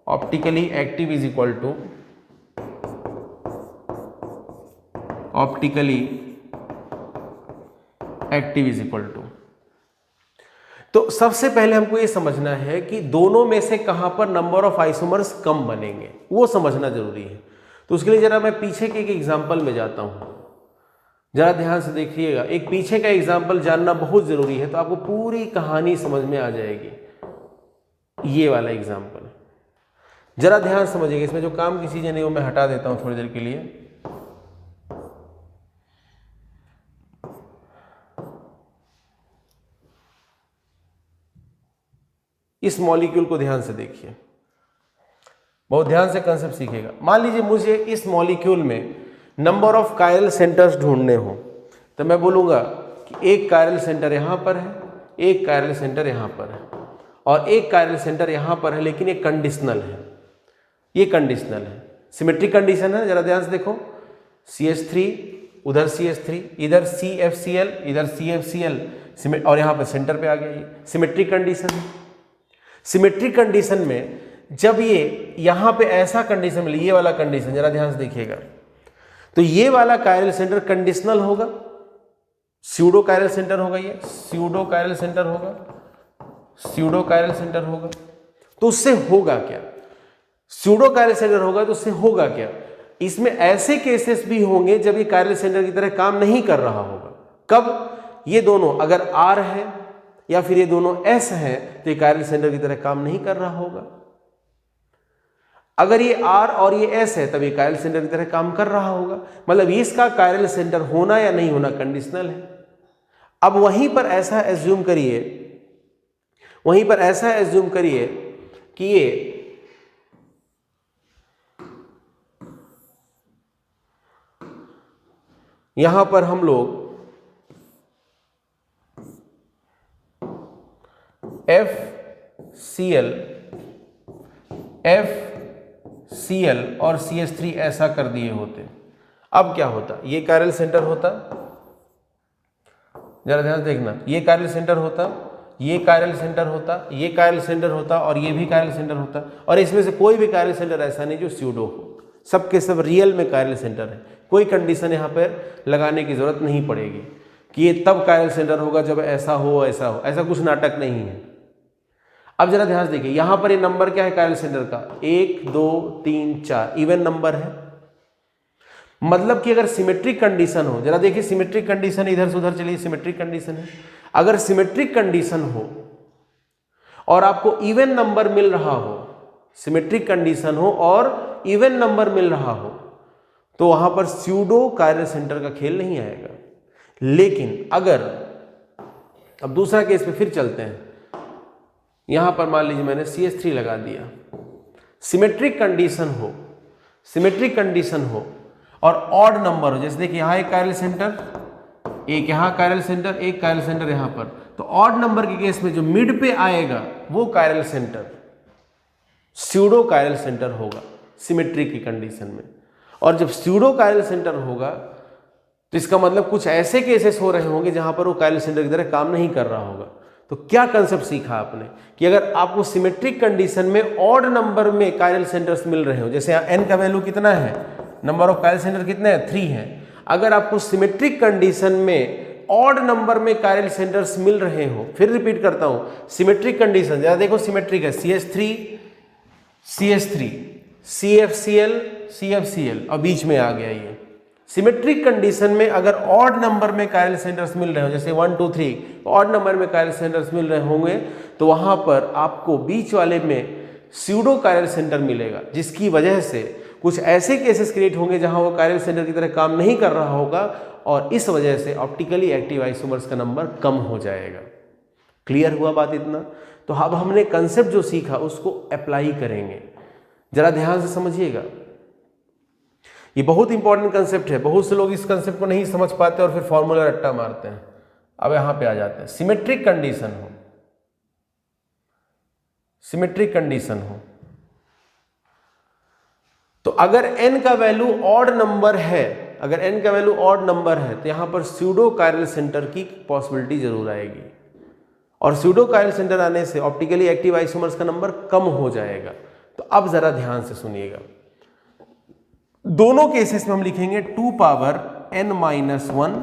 Optically active is equal to optically active is equal to तो सबसे पहले हमको ये समझना है कि दोनों में से कहां पर नंबर ऑफ आइसोमर्स कम बनेंगे, वो समझना जरूरी है। तो उसके लिए जरा मैं पीछे के एक एग्जाम्पल में जाता हूं, जरा ध्यान से देखिएगा। एक पीछे का एग्जाम्पल जानना बहुत जरूरी है, तो आपको पूरी कहानी समझ में आ जाएगी। ये वाला एग्जाम्पल जरा ध्यान समझिएगा, इसमें जो काम की चीजें नहीं वो मैं हटा देता हूं थोड़ी देर के लिए। इस मॉलिक्यूल को ध्यान से देखिए, बहुत ध्यान से कंसेप्ट सीखिएगा। मान लीजिए मुझे इस मॉलिक्यूल में नंबर ऑफ कायरल सेंटर्स ढूंढने हो, तो मैं बोलूंगा कि एक कायरल सेंटर यहां पर है, एक कायरल सेंटर यहां पर है, और एक कायरल सेंटर यहां पर है, लेकिन ये कंडीशनल है। ये कंडीशनल है, सिमेट्रिक कंडीशन है। जरा ध्यान से देखो, CH3 उधर CH3, इधर CFCl, इधर CFCl, और यहां पर सेंटर पे आ गया। ये सिमेट्रिक कंडीशन है। सिमेट्रिक कंडीशन में जब ये यहां पे ऐसा कंडीशन मिले, ये वाला कंडीशन जरा ध्यान से देखिएगा, तो ये वाला कायरल सेंटर कंडीशनल होगा, स्यूडो कायरल सेंटर होगा, ये स्यूडो कायरल सेंटर होगा, स्यूडो कायरल सेंटर होगा। तो उससे होगा क्या? स्यूडो कायरल सेंटर होगा तो उससे होगा क्या? इसमें ऐसे केसेस भी होंगे जब ये कायरल सेंटर की तरह काम नहीं कर रहा होगा। कब? ये दोनों अगर R है या फिर ये दोनों S है तो ये कायरल सेंटर की तरह काम नहीं कर रहा होगा। अगर ये R और ये S है तब ये कायरल सेंटर की तरह काम कर रहा होगा। मतलब इसका कायरल सेंटर होना या नहीं होना कंडीशनल है। अब वहीं पर ऐसा एज्यूम करिए, वहीं पर ऐसा एज्यूम करिए कि ये यहां पर हम लोग FCl और CH3 ऐसा कर दिए होते, अब क्या होता? ये कायरल सेंटर होता, जरा ध्यान देखना, ये कायरल सेंटर होता, ये कायरल सेंटर होता, ये कायरल सेंटर होता, और ये भी कायरल सेंटर होता। और इसमें से कोई भी कायरल सेंटर ऐसा नहीं जो स्यूडो हो, सबके सब रियल में कायरल सेंटर है। कोई कंडीशन यहाँ पर लगाने की जरूरत नहीं पड़ेगी कि ये तब कायरल सेंटर होगा जब ऐसा हो, ऐसा हो, ऐसा कुछ नाटक नहीं है। अब जरा ध्यान से देखिए, यहां पर ये नंबर क्या है कायरल सेंटर का? 1 2 3 4 इवन नंबर है। मतलब कि अगर सिमेट्रिक कंडीशन हो, जरा देखिए सिमेट्रिक कंडीशन, इधर से उधर चलिए, सिमेट्रिक कंडीशन है। अगर सिमेट्रिक कंडीशन हो और आपको इवन नंबर मिल रहा हो, सिमेट्रिक कंडीशन हो और इवन नंबर मिल रहा हो, तो वहां पर स्यूडो कायरल सेंटर का खेल नहीं आएगा। लेकिन अगर, अब दूसरा केस पे फिर चलते हैं, यहां पर मान लीजिए मैंने CH3 लगा दिया, सिमेट्रिक कंडीशन हो, सिमेट्रिक कंडीशन हो और ऑड नंबर हो, जैसे देखिए यहां एक कायरल सेंटर, एक यहां कायरल सेंटर, एक कायरल सेंटर यहां पर, तो ऑड नंबर के केस में जो मिड पे आएगा वो chiral centre pseudo chiral centre होगा सिमेट्रिक की कंडीशन में। और जब स्यूडो कायरल सेंटर होगा तो इसका मतलब कुछ ऐसे केसेस हो रहे होंगे जहां पर वो कायरल सेंटर की तरह काम नहीं कर रहा होगा। तो क्या कंसेप्ट सीखा आपने कि अगर आपको सिमेट्रिक कंडीशन में ऑड नंबर में कायरल सेंटर्स मिल रहे हो, जैसे यहाँ n का वैल्यू कितना है, नंबर ऑफ कायरल सेंटर कितने हैं, 3 है। अगर आपको सिमेट्रिक कंडीशन में ऑड नंबर में कायरल सेंटर्स मिल रहे हो, फिर रिपीट करता हूं, सिमेट्रिक कंडीशन जरा देखो, सिमेट्रिक है CH3 CH3 CFCl CFCl और बीच में आ गया ये। सिमेट्रिक कंडीशन में अगर ऑड नंबर में कायरल सेंटर्स मिल रहे हो, जैसे 1 2 3 ऑड नंबर में कायरल सेंटर्स मिल रहे होंगे, तो वहां पर आपको बीच वाले में स्यूडो कायरल सेंटर मिलेगा, जिसकी वजह से कुछ ऐसे केसेस क्रिएट होंगे जहां वो कायरल सेंटर की तरह काम नहीं कर रहा होगा, और इस वजह से ऑप्टिकली एक्टिव आइसोमर्स का नंबर कम हो जाएगा। क्लियर हुआ बात इतना? तो अब हमने कंसेप्ट जो सीखा उसको अप्लाई करेंगे, जरा ध्यान से समझिएगा। ये बहुत इंपॉर्टेंट कंसेप्ट है, बहुत से लोग इस कंसेप्ट को नहीं समझ पाते और फिर फॉर्मूला रट्टा मारते हैं। अब यहां पे आ जाते हैं, सिमेट्रिक कंडीशन हो, सिमेट्रिक कंडीशन हो तो अगर n का वैल्यू ऑड नंबर है, अगर n का वैल्यू ऑड नंबर है तो यहां पर स्यूडो कायरल सेंटर की पॉसिबिलिटी जरूर आएगी, और स्यूडो कायरल सेंटर आने से ऑप्टिकली एक्टिव आइसोमर्स का नंबर कम हो जाएगा। तो अब जरा ध्यान से सुनिएगा, दोनों केसेस में हम लिखेंगे 2 पावर n-1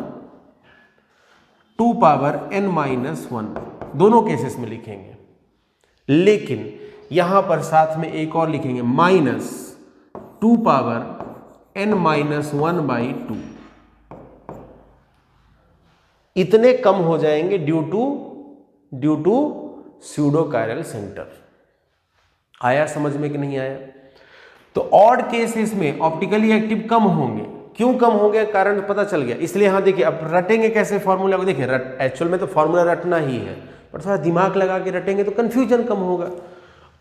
2 पावर n-1। दोनों केसेस में लिखेंगे, लेकिन यहां पर साथ में एक और लिखेंगे -2 पावर n-1/2। इतने कम हो जाएंगे due to pseudo chiral centre. आया समझ में कि नहीं आया? तो ऑड केसेस में ऑप्टिकली एक्टिव कम होंगे। क्यों कम होंगे? कारण पता चल गया। इसलिए यहां देखिए, अब रटेंगे कैसे फॉर्मूला को? देखिए एक्चुअल में तो फॉर्मूला रटना ही है, पर थोड़ा दिमाग लगा के रटेंगे तो कंफ्यूजन कम होगा।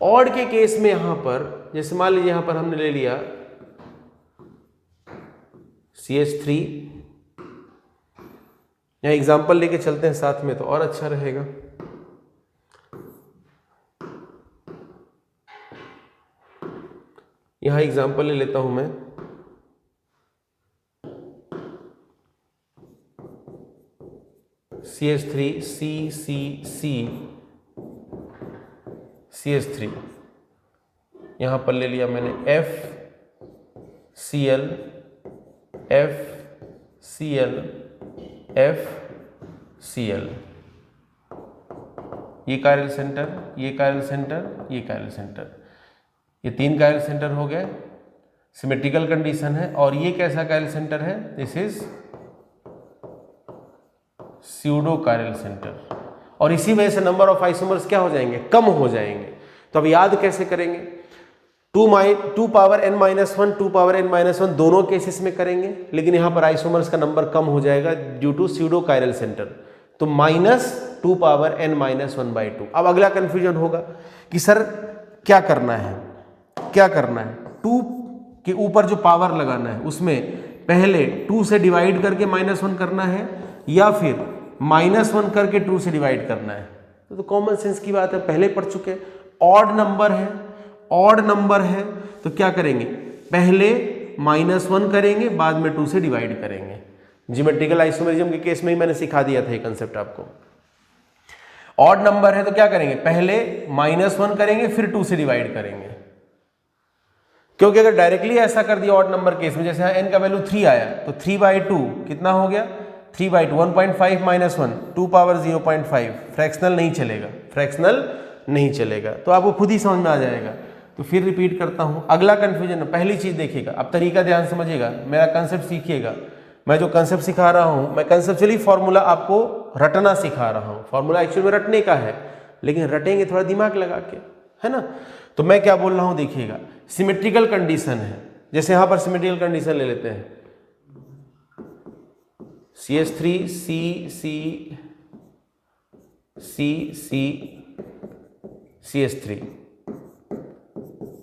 ऑड के केस में यहां पर, जैसे मान लीजिए यहां पर हमने ले लिया CH3, यहां एग्जाम्पल लेके चलते हैं साथ में तो और अच्छा रहेगा। यहां एग्जाम्पल ले लेता हूं मैं CH3 CH3, यहां पर ले लिया मैंने FCl FCl, ये कायरल सेंटर, ये कायरल सेंटर, ये कायरल सेंटर, ये 3 कायरल सेंटर हो गए। सिमेट्रिकल कंडीशन है। और ये कैसा कायरल सेंटर है? This is pseudo chiral centre. और इसी वजह से नंबर ऑफ आइसोमर्स क्या हो जाएंगे? कम हो जाएंगे। तो अब याद कैसे करेंगे? 2 पावर n-1 2 पावर n-1 दोनों केसेस में करेंगे, लेकिन यहां पर आइसोमर्स का नंबर कम हो जाएगा due to pseudo chiral centre, तो -2 पावर n-1/2। अब अगला कंफ्यूजन होगा कि सर क्या करना है? 2 के ऊपर जो पावर लगाना है उसमें पहले 2 से डिवाइड करके -1 करना है, या फिर -1 करके 2 से डिवाइड करना है? तो कॉमन सेंस की बात है, पहले पढ़ चुके। ऑड नंबर है तो क्या करेंगे? पहले -1 करेंगे, बाद में 2 से डिवाइड करेंगे। ज्योमेट्रिकल आइसोमेरिज्म के केस में ही मैंने सिखा दिया था ये कंसेप्ट आपको। ऑड नंबर है तो क्या करेंगे? पहले -1 करेंगे, फिर 2 से डिवाइड करेंगे। क्योंकि अगर डायरेक्टली ऐसा कर दिया ऑड नंबर केस में, जैसे यहाँ n का वैल्यू 3 आया तो 3/2 कितना हो गया? 3/2 1.5 -1 2 पावर 0.5। फ्रैक्शनल नहीं चलेगा, तो आपको खुद ही समझ में आ जाएगा। तो फिर रिपीट करता हूं, अगला कंफ्यूजन, पहली चीज देखिएगा, अब तरीका ध्यान समझिएगा, मेरा कंसेप्ट सीखिएगा। मैं जो कंसेप्ट सिखा रहा हूं, मैं कंसेप्चुअली फॉर्मूला आपको रटना सिखा रहा हूं। फॉर्मूला एक्चुअल में रटने का है, लेकिन रटेंगे थोड़ा दिमाग लगा के, है ना? तो मैं क्या बोल रहा हूं देखिएगा, सिमेट्रिकल कंडीशन है। जैसे यहां पर सिमेट्रिकल कंडीशन ले लेते हैं, CH3 CH3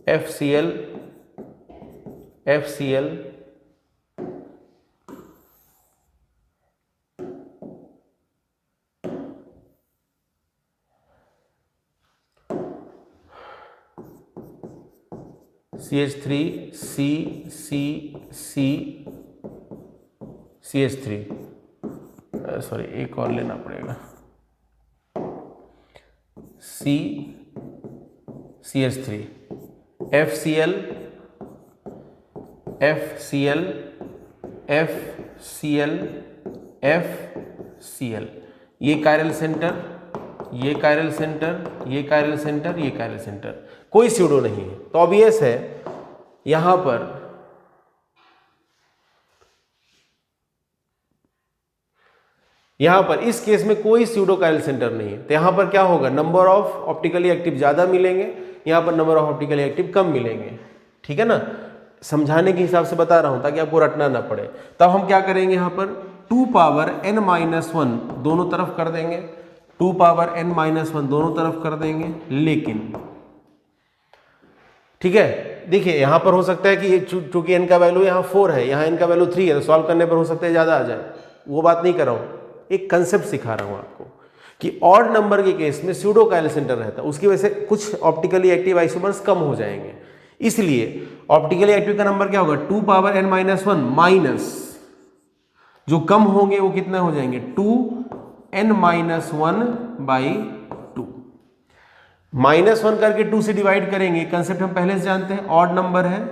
FCl CH3 CH3, sorry एक और लेना पड़ेगा, CH3 FCl ये कायरल सेंटर, ये कायरल सेंटर, ये कायरल सेंटर, ये कायरल सेंटर, कोई स्यूडो नहीं है। तो ऑब्वियस है यहां पर इस केस में कोई स्यूडो कायरल सेंटर नहीं है। तो यहां पर क्या होगा? नंबर ऑफ ऑप्टिकली एक्टिव ज्यादा मिलेंगे, यहां पर नंबर ऑफ ऑप्टिकली एक्टिव कम मिलेंगे। ठीक है ना? समझाने के हिसाब से बता रहा हूं ताकि आपको रटना ना पड़े। तब हम क्या करेंगे? यहां पर 2 पावर n-1 दोनों तरफ कर देंगे, 2 पावर n-1 दोनों तरफ कर देंगे। लेकिन ठीक है, देखिए यहां पर हो सकता है कि चूंकि n का वैल्यू यहां 4 है, यहां n का वैल्यू 3 है, तो सॉल्व करने पर हो सकता है ज्यादा आ जाए। वो बात नहीं कर रहा हूं, एक कंसेप्ट सिखा रहा हूं आपको कि ऑड नंबर के केस में स्यूडो कायरल सेंटर रहता है, उसकी वजह से कुछ ऑप्टिकली एक्टिव आइसोमर्स कम हो जाएंगे। इसलिए ऑप्टिकली एक्टिव का नंबर क्या होगा? 2 पावर n-1 माइनस जो कम होंगे वो कितना हो जाएंगे? 2n-1/2। -1 करके 2 से डिवाइड करेंगे, कंसेप्ट हम पहले से जानते हैं, ऑड नंबर है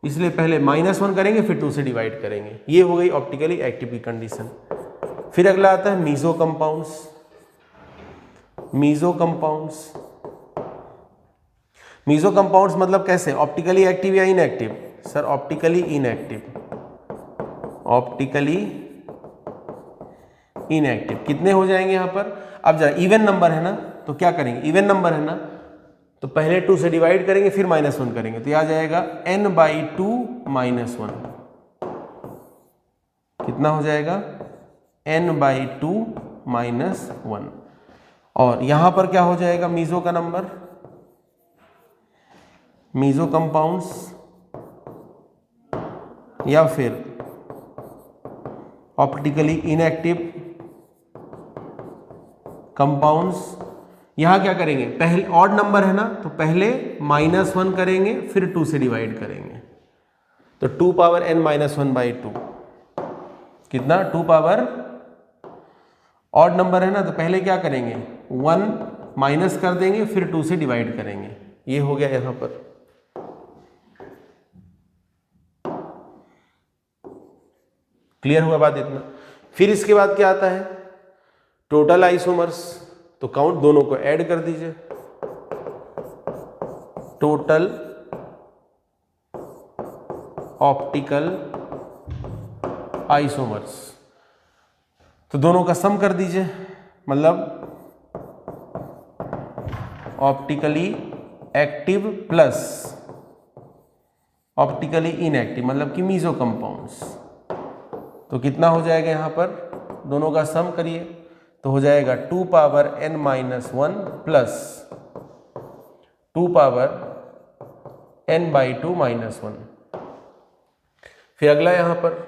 इसलिए पहले -1 करेंगे फिर 2 से डिवाइड करेंगे। ये हो गई ऑप्टिकली एक्टिव की कंडीशन। फिर अगला आता है meso compounds. Meso compounds. Meso compounds मतलब कैसे, ऑप्टिकली एक्टिव या inactive? Sir optically inactive, optically inactive. कितने हो जाएंगे यहां पर? अब जरा इवन नंबर है ना, तो क्या करेंगे, इवन नंबर है ना तो पहले 2 से डिवाइड करेंगे फिर -1 करेंगे, तो यह आ जाएगा n/2 -1। कितना हो जाएगा? n/2 -1। और यहां पर क्या हो जाएगा मीजो का नंबर, मीजो कंपाउंड्स या फिर ऑप्टिकली इनएक्टिव कंपाउंड्स। यहां क्या करेंगे, पहले ऑड नंबर है ना तो पहले -1 करेंगे फिर 2 से डिवाइड करेंगे, तो 2 पावर n-1/2 कितना, 2 पावर, ऑड नंबर है ना तो पहले क्या करेंगे 1 माइनस कर देंगे फिर 2 से डिवाइड करेंगे। ये हो गया यहां पर। क्लियर हुआ बात इतना? फिर इसके बाद क्या आता है, टोटल आइसोमर्स, तो काउंट दोनों को ऐड कर दीजिए, टोटल ऑप्टिकल आइसोमर्स, तो दोनों का सम कर दीजिए, मतलब optically active plus optically inactive मतलब कि मीजो कंपाउंड्स। तो कितना हो जाएगा यहां पर, दोनों का सम करिए तो हो जाएगा 2 power n-1 plus 2 power n/2 -1। फिर अगला यहां पर,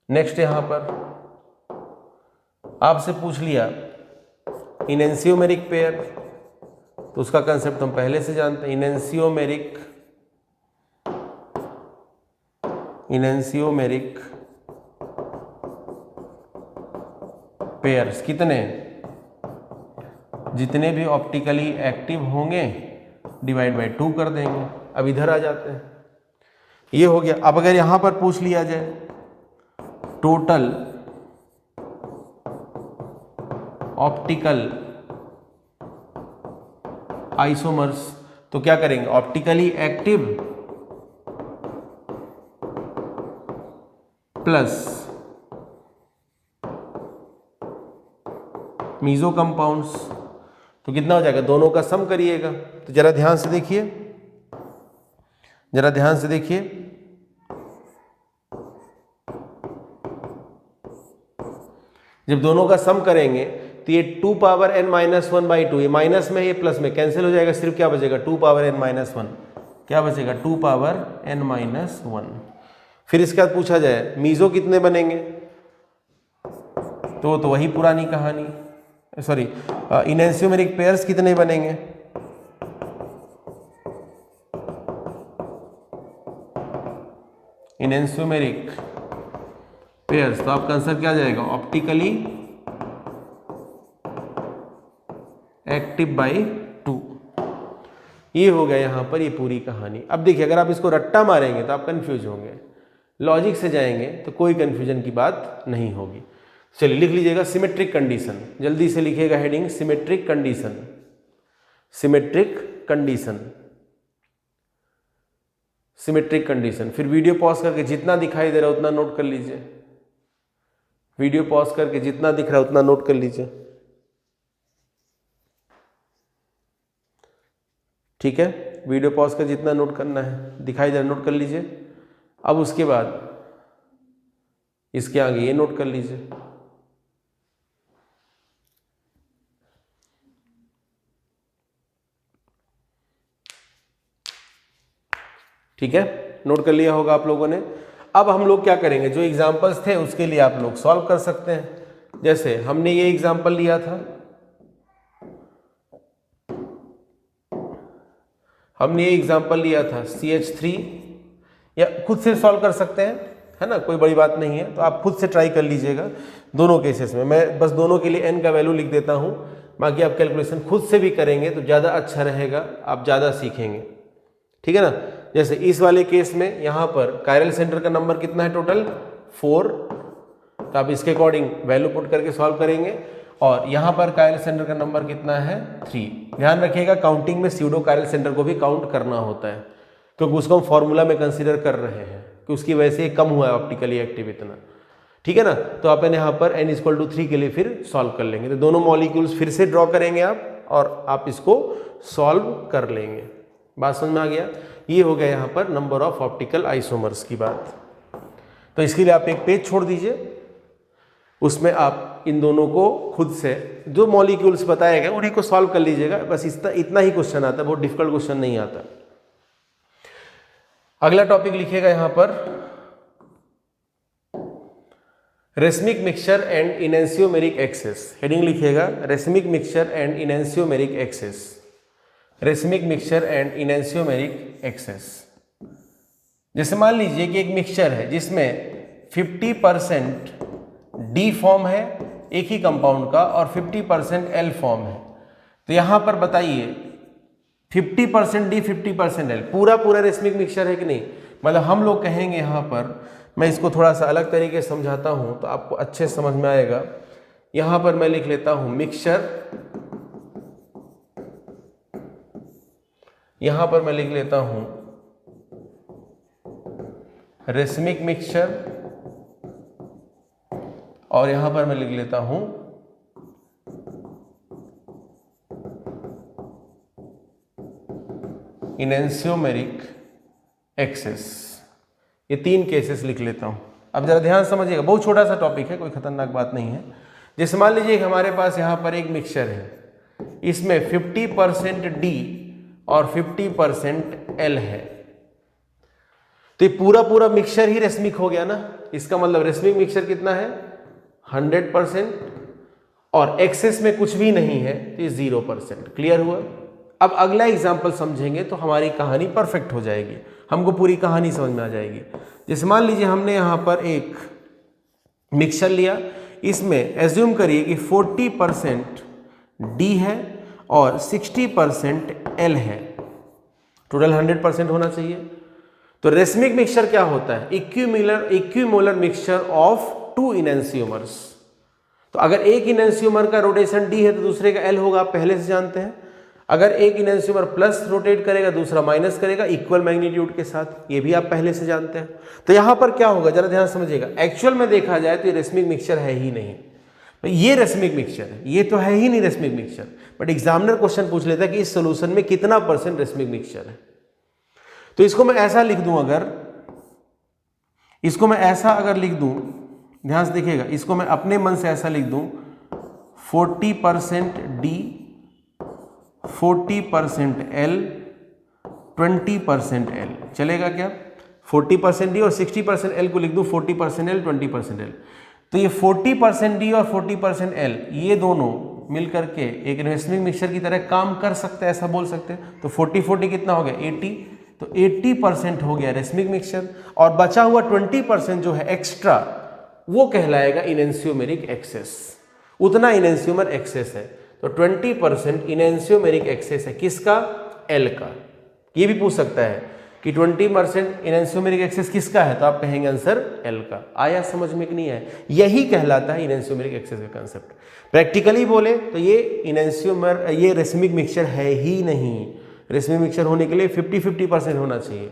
नेक्स्ट यहां पर आपसे पूछ लिया इनेंशियोमेरिक पेयर, तो उसका कंसेप्ट हम पहले से जानते हैं, इनेंशियोमेरिक पेयर्स कितने, जितने भी ऑप्टिकली एक्टिव होंगे डिवाइड बाय 2 कर देंगे। अब इधर आ जाते हैं, ये हो गया। अब अगर यहां पर पूछ लिया जाए टोटल ऑप्टिकल आइसोमर्स, तो क्या करेंगे, optically active plus meso compounds, तो कितना हो जाएगा, दोनों का सम करिएगा। तो जरा ध्यान से देखिए, जरा ध्यान से देखिए, जब दोनों का सम करेंगे तो ये 2 पावर n-1/2, ये माइनस में ये प्लस में कैंसिल हो जाएगा, सिर्फ क्या बचेगा 2 पावर n-1, क्या बचेगा 2 पावर n-1। फिर इसके बाद पूछा जाए मीजो कितने बनेंगे, तो वही पुरानी कहानी, सॉरी इनेंशियोमेरिक पेयर्स कितने बनेंगे, इनेंशियोमेरिक पेयर्स, तो आपका आंसर क्या जाएगा, ऑप्टिकली एक्टिव बाई 2। ये हो गया यहां पर ये पूरी कहानी। अब देखिए अगर आप इसको रट्टा मारेंगे तो आप कंफ्यूज होंगे, लॉजिक से जाएंगे तो कोई कंफ्यूजन की बात नहीं होगी। चलिए लिख लीजिएगा सिमेट्रिक कंडीशन, जल्दी से लिखिएगा heading symmetric condition, symmetric condition, symmetric condition. फिर वीडियो पॉज करके जितना दिखाई दे रहा है उतना नोट कर लीजिए, वीडियो पॉज करके जितना दिख रहा है उतना नोट कर लीजिए, ठीक है। वीडियो पॉज कर जितना नोट करना है दिखाई दे रहा नोट कर लीजिए। अब उसके बाद इसके आगे ये नोट कर लीजिए, ठीक है, नोट कर लिया होगा आप लोगों ने। अब हम लोग क्या करेंगे, जो एग्जाम्पल्स थे उसके लिए आप लोग सॉल्व कर सकते हैं। जैसे हमने ये एग्जाम्पल लिया था, हमने ये एग्जाम्पल लिया था CH3, या खुद से सॉल्व कर सकते हैं, है ना, कोई बड़ी बात नहीं है। तो आप खुद से ट्राई कर लीजिएगा दोनों केसेस में। मैं बस दोनों के लिए n का वैल्यू लिख देता हूं, बाकी आप कैलकुलेशन खुद से भी करेंगे तो ज़्यादा अच्छा रहेगा, आप ज़्यादा सीखेंगे, ठीक है ना। जैसे इस वाले केस में यहाँ पर कायरल सेंटर का नंबर कितना है, टोटल 4, तो आप इसके अकॉर्डिंग वैल्यू पुट करके सॉल्व करेंगे। और यहाँ पर कायरल सेंटर का नंबर कितना है 3। ध्यान रखिएगा काउंटिंग में स्यूडो कायरल सेंटर को भी काउंट करना होता है, क्योंकि उसको हम फॉर्मूला में कंसीडर कर रहे हैं कि उसकी वजह से कम हुआ है ऑप्टिकली एक्टिव इतना, ठीक है ना। तो अपन यहाँ पर n=3 के लिए फिर सॉल्व कर लेंगे। तो दोनों मॉलिक्यूल्स फिर से ड्रॉ करेंगे आप और आप इसको सॉल्व कर लेंगे। बात समझ में आ गया। ये हो गया यहाँ पर नंबर ऑफ ऑप्टिकल आइसोमर्स की बात। तो इसके लिए आप एक पेज छोड़ दीजिए, उसमें आप इन दोनों को खुद से जो मॉलिक्यूल्स बताए गए उन्हीं को सॉल्व कर लीजिएगा। बस इतना ही क्वेश्चन आता है, बहुत डिफिकल्ट क्वेश्चन नहीं आता। अगला टॉपिक लिखिएगा यहाँ पर racemic mixture and enantiomeric excess. Heading लिखिएगा racemic mixture and enantiomeric excess. Racemic mixture and enantiomeric excess. जैसे मान लीजिए कि एक मिक्सचर है जिसमें 50% डी फॉर्म है एक ही कंपाउंड का और 50% एल फॉर्म है। तो यहां पर बताइए 50% डी 50% एल पूरा रेसमिक मिक्सचर है कि नहीं। मतलब हम लोग कहेंगे यहां पर, मैं इसको थोड़ा सा अलग तरीके से समझाता हूं तो आपको अच्छे से समझ में आएगा। यहां पर मैं लिख लेता हूं मिक्सचर, यहां पर मैं लिख लेता हूं रेसमिक मिक्सचर और यहां पर मैं लिख लेता हूं इनेंशियोमेरिक एक्सेस। ये 3 केसेस लिख लेता हूं। अब जरा ध्यान समझिएगा, बहुत छोटा सा टॉपिक है, कोई खतरनाक बात नहीं है। जैसे मान लीजिए हमारे पास यहां पर एक मिक्सचर है, इसमें 50% डी और 50% एल है। तो ये पूरा मिक्सचर ही रेसमिक हो गया ना। इसका मतलब रेसमिक मिक्सचर कितना है 100% और एक्सेस में कुछ भी नहीं है तो ये 0%। क्लियर हुआ। अब अगला एग्जांपल समझेंगे तो हमारी कहानी परफेक्ट हो जाएगी, हमको पूरी कहानी समझ में आ जाएगी। जैसे मान लीजिए हमने यहां पर एक मिक्सचर लिया, इसमें एज्यूम करिए कि 40% डी है और 60% एल है, टोटल 100% होना चाहिए। तो रेसमिक मिक्सचर क्या होता है इक्विमोलर मिक्सचर ऑफ 2 इनेंशियोमर्स। तो अगर एक इनेंशियोमर का रोटेशन डी है तो दूसरे का एल होगा, आप पहले से जानते हैं। अगर एक इनेंशियोमर प्लस रोटेट करेगा दूसरा माइनस करेगा इक्वल मैग्नीट्यूड के साथ, ये भी आप पहले से जानते हैं। तो यहां पर क्या होगा जरा ध्यान समझिएगा। एक्चुअल में देखा जाए तो ये रेसमिक मिक्सचर है ही नहीं, तो ये रेसमिक मिक्सचर है, ये तो है ही नहीं racemic mixture. But examiner question पूछ लेता है कि इस सोल्यूशन में कितना % रेसमिक मिक्सचर है। तो इसको मैं ऐसा लिख दूं, इसको मैं ऐसा अगर लिख दूं, ध्यान से देखिएगा, इसको मैं अपने मन से ऐसा लिख दूं 40% डी 40% एल 20% एल, चलेगा क्या। 40% डी और 60% एल को लिख दूं 40% एल 20% एल। तो ये 40% डी और 40% एल ये दोनों मिलकर के एक रेसमिक मिक्सचर की तरह काम कर सकते हैं, ऐसा बोल सकते हैं। तो 40 कितना हो गया 80, तो 80% हो गया रेसमिक मिक्सचर और बचा हुआ 20% जो है एक्स्ट्रा वो कहलाएगा इनेंशियोमेरिक एक्सेस। उतना इनेंशियोमर एक्सेस है, तो 20% इनेंशियोमेरिक एक्सेस है किसका, एल का। ये भी पूछ सकता है कि 20% इनेंशियोमेरिक एक्सेस किसका है, तो आप कहेंगे आंसर एल का। आया समझ में कि नहीं आया। यही कहलाता है इनेंशियोमेरिक एक्सेस का कंसेप्ट। प्रैक्टिकली बोले तो ये रेसमिक मिक्सचर है ही नहीं। रेसमिक मिक्सचर होने के लिए 50-50% होना चाहिए।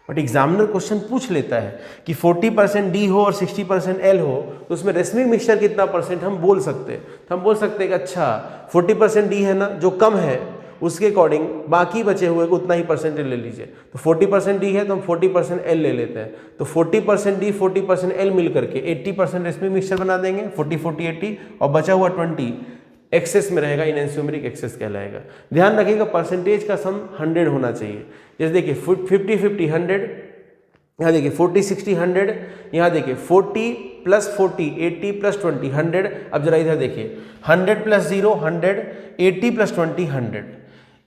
बट एग्जामिनर क्वेश्चन पूछ लेता है कि 40% डी हो और 60% एल हो, तो उसमें रेसमिक मिक्सचर कितना % हम बोल सकते हैं। तो हम बोल सकते हैं कि अच्छा 40% डी है ना, जो कम है उसके अकॉर्डिंग बाकी बचे हुए को उतना ही % ले लीजिए। तो 40% डी है तो हम 40% एल ले लेते हैं। तो 40% डी 40% एल मिल करके 80% रेसमिक मिक्सचर बना देंगे, 40-40-80, और बचा हुआ 20 एक्सेस में रहेगा, इनेंशियोमेरिक एक्सेस कहलाएगा। ध्यान रखिएगा परसेंटेज का सम 100 होना चाहिए। जैसे देखिए 50-50 100, यहाँ देखिए 40-60 100, यहाँ देखिए 40 + 40 80 + 20 100। अब जरा इधर देखिए 100 + 0 100, 80 + 20 100।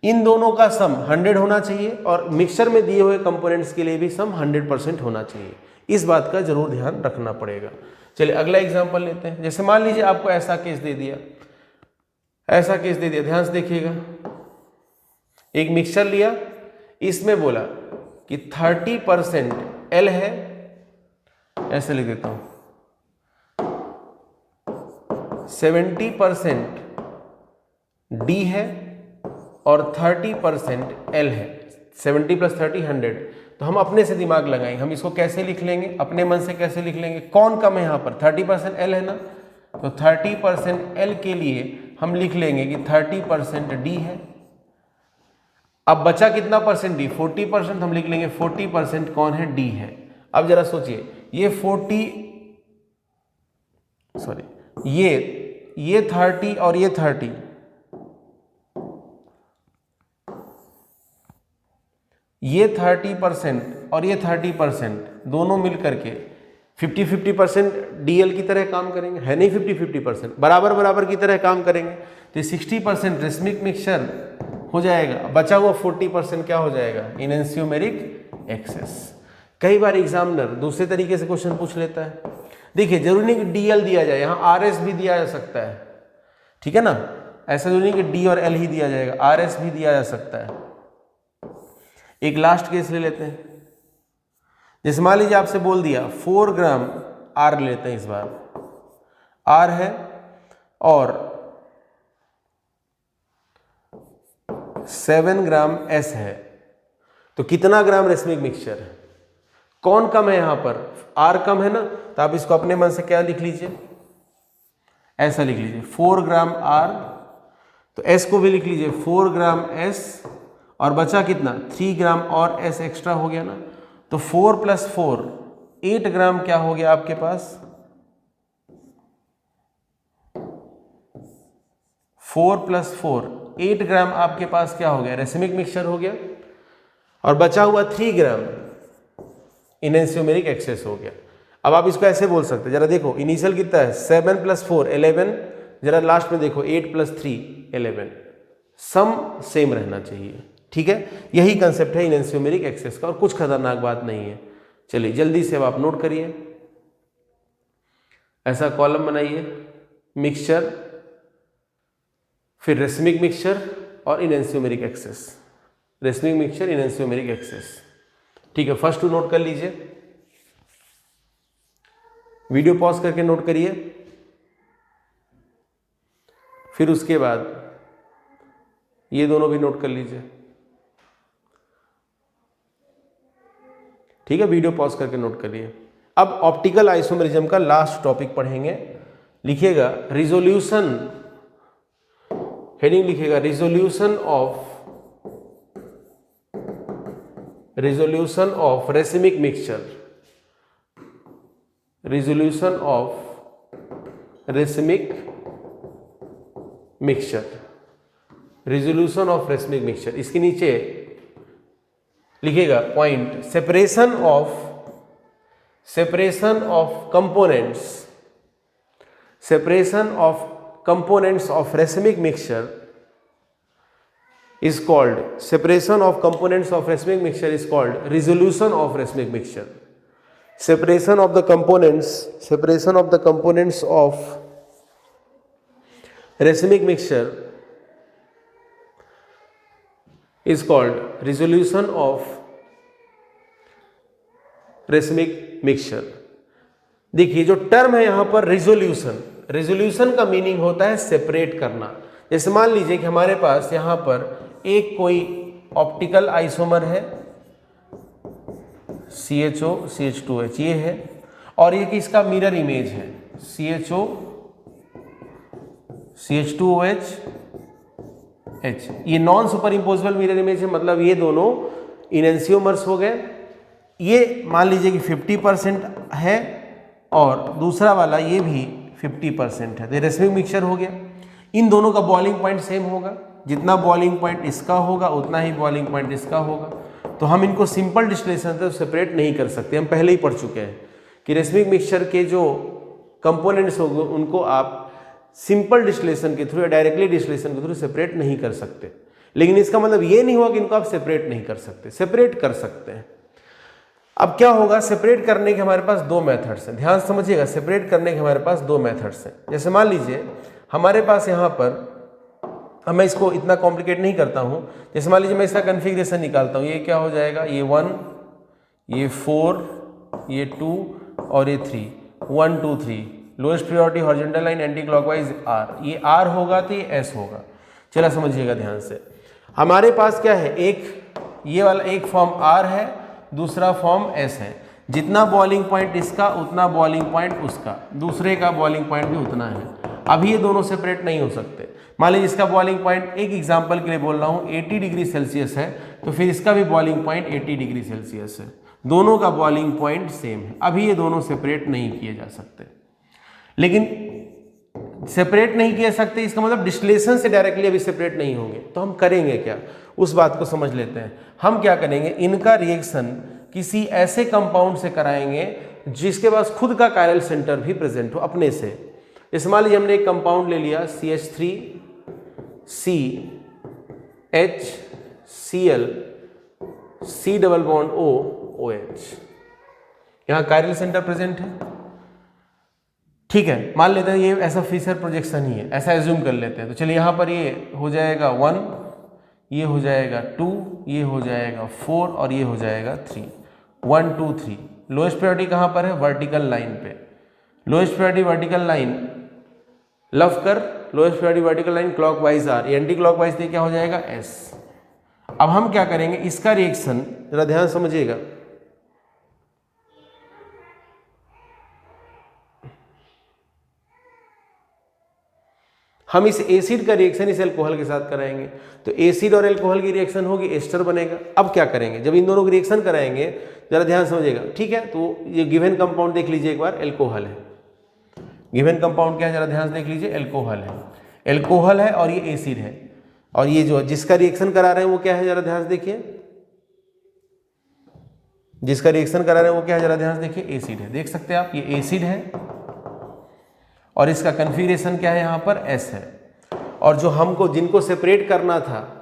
इन दोनों का सम 100 होना चाहिए और मिक्सचर में दिए हुए कंपोनेंट्स के लिए भी सम 100% होना चाहिए। इस बात का जरूर ध्यान रखना पड़ेगा। चलिए अगला एग्जाम्पल लेते हैं। जैसे मान लीजिए आपको ऐसा केस दे दिया, ध्यान से देखिएगा। एक मिक्सचर लिया, इसमें बोला कि 30% एल है, ऐसे लिख देता हूं 70% D है और 30% L है। 70 + 30 100। तो हम अपने से दिमाग लगाएंगे, हम इसको कैसे लिख लेंगे, अपने मन से कैसे लिख लेंगे। कौन कम है यहाँ पर, 30% L है ना, तो 30% L के लिए हम लिख लेंगे कि 30% D है। अब बचा कितना परसेंट D, 40%, हम लिख लेंगे 40% कौन है, D है। अब जरा सोचिए, ये 30 और ये 30, ये 30% और ये 30% दोनों मिल करके 50-50% DL की तरह काम करेंगे, है नहीं 50-50%, बराबर बराबर की तरह काम करेंगे। तो 60% रेसमिक मिक्सचर हो जाएगा, बचा हुआ 40% क्या हो जाएगा, इनएंशियोमेरिक एक्सेस। कई बार एग्जामिनर दूसरे तरीके से क्वेश्चन पूछ लेता है। देखिए जरूरी नहीं कि DL दिया जाए, यहाँ RS भी दिया जा सकता है, ठीक है ना। ऐसा जरूरी नहीं कि D और L ही दिया जाएगा, RS भी दिया जा सकता है। एक लास्ट केस ले लेते हैं, जैसे मान लीजिए आपसे बोल दिया 4 ग्राम R लेते हैं, इस बार R है और 7 ग्राम S है, तो कितना ग्राम रेसमिक मिक्सचर है, कौन कम है यहाँ पर, R कम है ना, तो आप इसको अपने मन से क्या लिख लीजिए, ऐसा लिख लीजिए 4 ग्राम R, तो S को भी लिख लीजिए 4 ग्राम S, और बचा कितना 3 ग्राम और S एक्स्ट्रा हो गया ना, तो 4 + 4 8 ग्राम क्या हो गया आपके पास, 4 + 4 8 ग्राम आपके पास क्या हो गया, रेसमिक मिक्सचर हो गया, और बचा हुआ 3 ग्राम इनएंशियोमेरिक एक्सेस हो गया। अब आप इसको ऐसे बोल सकते हैं, जरा देखो इनिशियल कितना है 7 + 4 11, जरा लास्ट में देखो 8 + 3 11, सम सेम रहना चाहिए, ठीक है। यही कंसेप्ट है इनएंशियोमेरिक एक्सेस का, और कुछ खतरनाक बात नहीं है। चलिए जल्दी से अब आप नोट करिए, ऐसा कॉलम बनाइए, मिक्सचर, फिर रेसमिक मिक्सचर और इनएंशियोमेरिक एक्सेस, रेसमिक मिक्सचर इनएंशियोमेरिक एक्सेस, ठीक है। फर्स्ट टू नोट कर लीजिए, वीडियो पॉज करके नोट करिए, फिर उसके बाद ये दोनों भी नोट कर लीजिए, ठीक है। वीडियो पॉज करके नोट करिए। अब ऑप्टिकल आइसोमेरिज्म का लास्ट टॉपिक पढ़ेंगे, लिखिएगा रिजोल्यूशन, हेडिंग लिखिएगा resolution of racemic mixture, resolution of racemic mixture, resolution of racemic mixture. इसके नीचे लिखिएगा point, separation of components of racemic mixture is called resolution of racemic mixture. Separation of the components of racemic mixture is called resolution of racemic mixture. देखिए जो term है यहां पर resolution का meaning होता है सेपरेट करना। जैसे मान लीजिए कि हमारे पास यहां पर एक कोई ऑप्टिकल आइसोमर है CHO CH2H ये है, और ये किसका मिरर इमेज है CHO CH2OH H, ये non super imposable mirror image है, मतलब ये दोनों इनएंशियोमर्स हो गए। ये मान लीजिए कि 50% है और दूसरा वाला ये भी 50% है, तो रेसमिक मिक्सचर हो गया। इन दोनों का बॉइलिंग पॉइंट सेम होगा, जितना बॉइलिंग पॉइंट इसका होगा उतना ही बॉइलिंग पॉइंट इसका होगा, तो हम इनको सिंपल डिस्टिलेशन से सेपरेट नहीं कर सकते। हम पहले ही पढ़ चुके हैं कि रेसमिक मिक्सचर के जो कंपोनेंट्स होंगे उनको आप सिंपल डिस्टिलेशन के थ्रू या डायरेक्टली डिस्टिलेशन के थ्रू सेपरेट नहीं कर सकते। लेकिन इसका मतलब ये नहीं हुआ कि इनको आप सेपरेट नहीं कर सकते, सेपरेट कर सकते हैं। अब क्या होगा, सेपरेट करने के हमारे पास दो मेथड्स हैं, ध्यान समझिएगा। सेपरेट करने के हमारे पास दो मेथड्स हैं। जैसे मान लीजिए हमारे पास यहाँ पर, अब मैं इसको इतना कॉम्प्लिकेट नहीं करता हूँ, जैसे मान लीजिए मैं इसका कन्फिग्रेशन निकालता हूँ, ये क्या हो जाएगा, ये 1, ये 4, ये 2 और ये 3, 1 2 3, lowest priority horizontal line anticlockwise R, ये आर होगा तो ये एस होगा। चला समझिएगा ध्यान से, हमारे पास क्या है, एक ये वाला एक फॉर्म आर है, दूसरा फॉर्म एस है। जितना बॉइलिंग पॉइंट इसका उतना बॉइलिंग पॉइंट उसका, दूसरे का बॉइलिंग पॉइंट भी उतना है। अभी ये दोनों सेपरेट नहीं हो सकते। मान लीजिए इसका बॉइलिंग पॉइंट, एक एग्जांपल के लिए बोल रहा हूँ, 80 डिग्री सेल्सियस है, तो फिर इसका भी बॉइलिंग पॉइंट 80 डिग्री सेल्सियस है। दोनों का बॉइलिंग पॉइंट सेम है। अभी ये दोनों सेपरेट नहीं किए जा सकते। लेकिन सेपरेट नहीं किए सकते इसका मतलब डिस्टिलेशन से डायरेक्टली अभी सेपरेट नहीं होंगे। तो हम करेंगे क्या, उस बात को समझ लेते हैं। हम क्या करेंगे, इनका रिएक्शन किसी ऐसे कंपाउंड से कराएंगे जिसके पास खुद का कायरल सेंटर भी प्रेजेंट हो अपने से। इस मान लीजिए हमने एक कंपाउंड ले लिया CH3 CHCl C double bond O OH, यहां कायरल सेंटर प्रेजेंट है। ठीक है, मान लेते हैं ये ऐसा फिशर प्रोजेक्शन ही है, ऐसा एज्यूम कर लेते हैं। तो चलिए यहाँ पर ये हो जाएगा 1, ये हो जाएगा 2, ये हो जाएगा 4 और ये हो जाएगा 3। 1 2 3। लोएस्ट प्रायोरिटी कहाँ पर है, वर्टिकल लाइन पे। लोएस्ट प्रायोरिटी वर्टिकल लाइन लव कर, lowest priority vertical line clockwise or, anti clockwise दे क्या हो जाएगा एस। अब हम क्या करेंगे, इसका रिएक्शन जरा ध्यान समझिएगा। हम इस एसिड का रिएक्शन इस एल्कोहल के साथ कराएंगे, तो एसिड और एल्कोहल की रिएक्शन होगी, एस्टर बनेगा। अब क्या करेंगे, जब इन दोनों की रिएक्शन कराएंगे, जरा ध्यान समझिएगा। ठीक है, तो ये गिवन कंपाउंड देख लीजिए एक बार, एल्कोहल है। गिवन कंपाउंड क्या है, जरा ध्यान से देख लीजिए, एल्कोहल है। एल्कोहल है और ये एसिड है, और ये जो जिसका रिएक्शन करा रहे हैं वो क्या है, जरा ध्यान से देखिए। जिसका रिएक्शन करा रहे हैं वो क्या है, जरा ध्यान से देखिए, एसिड है। देख सकते हैं आप, ये एसिड है और इसका कन्फिगरेशन क्या है, यहाँ पर एस है। और जो हमको जिनको सेपरेट करना था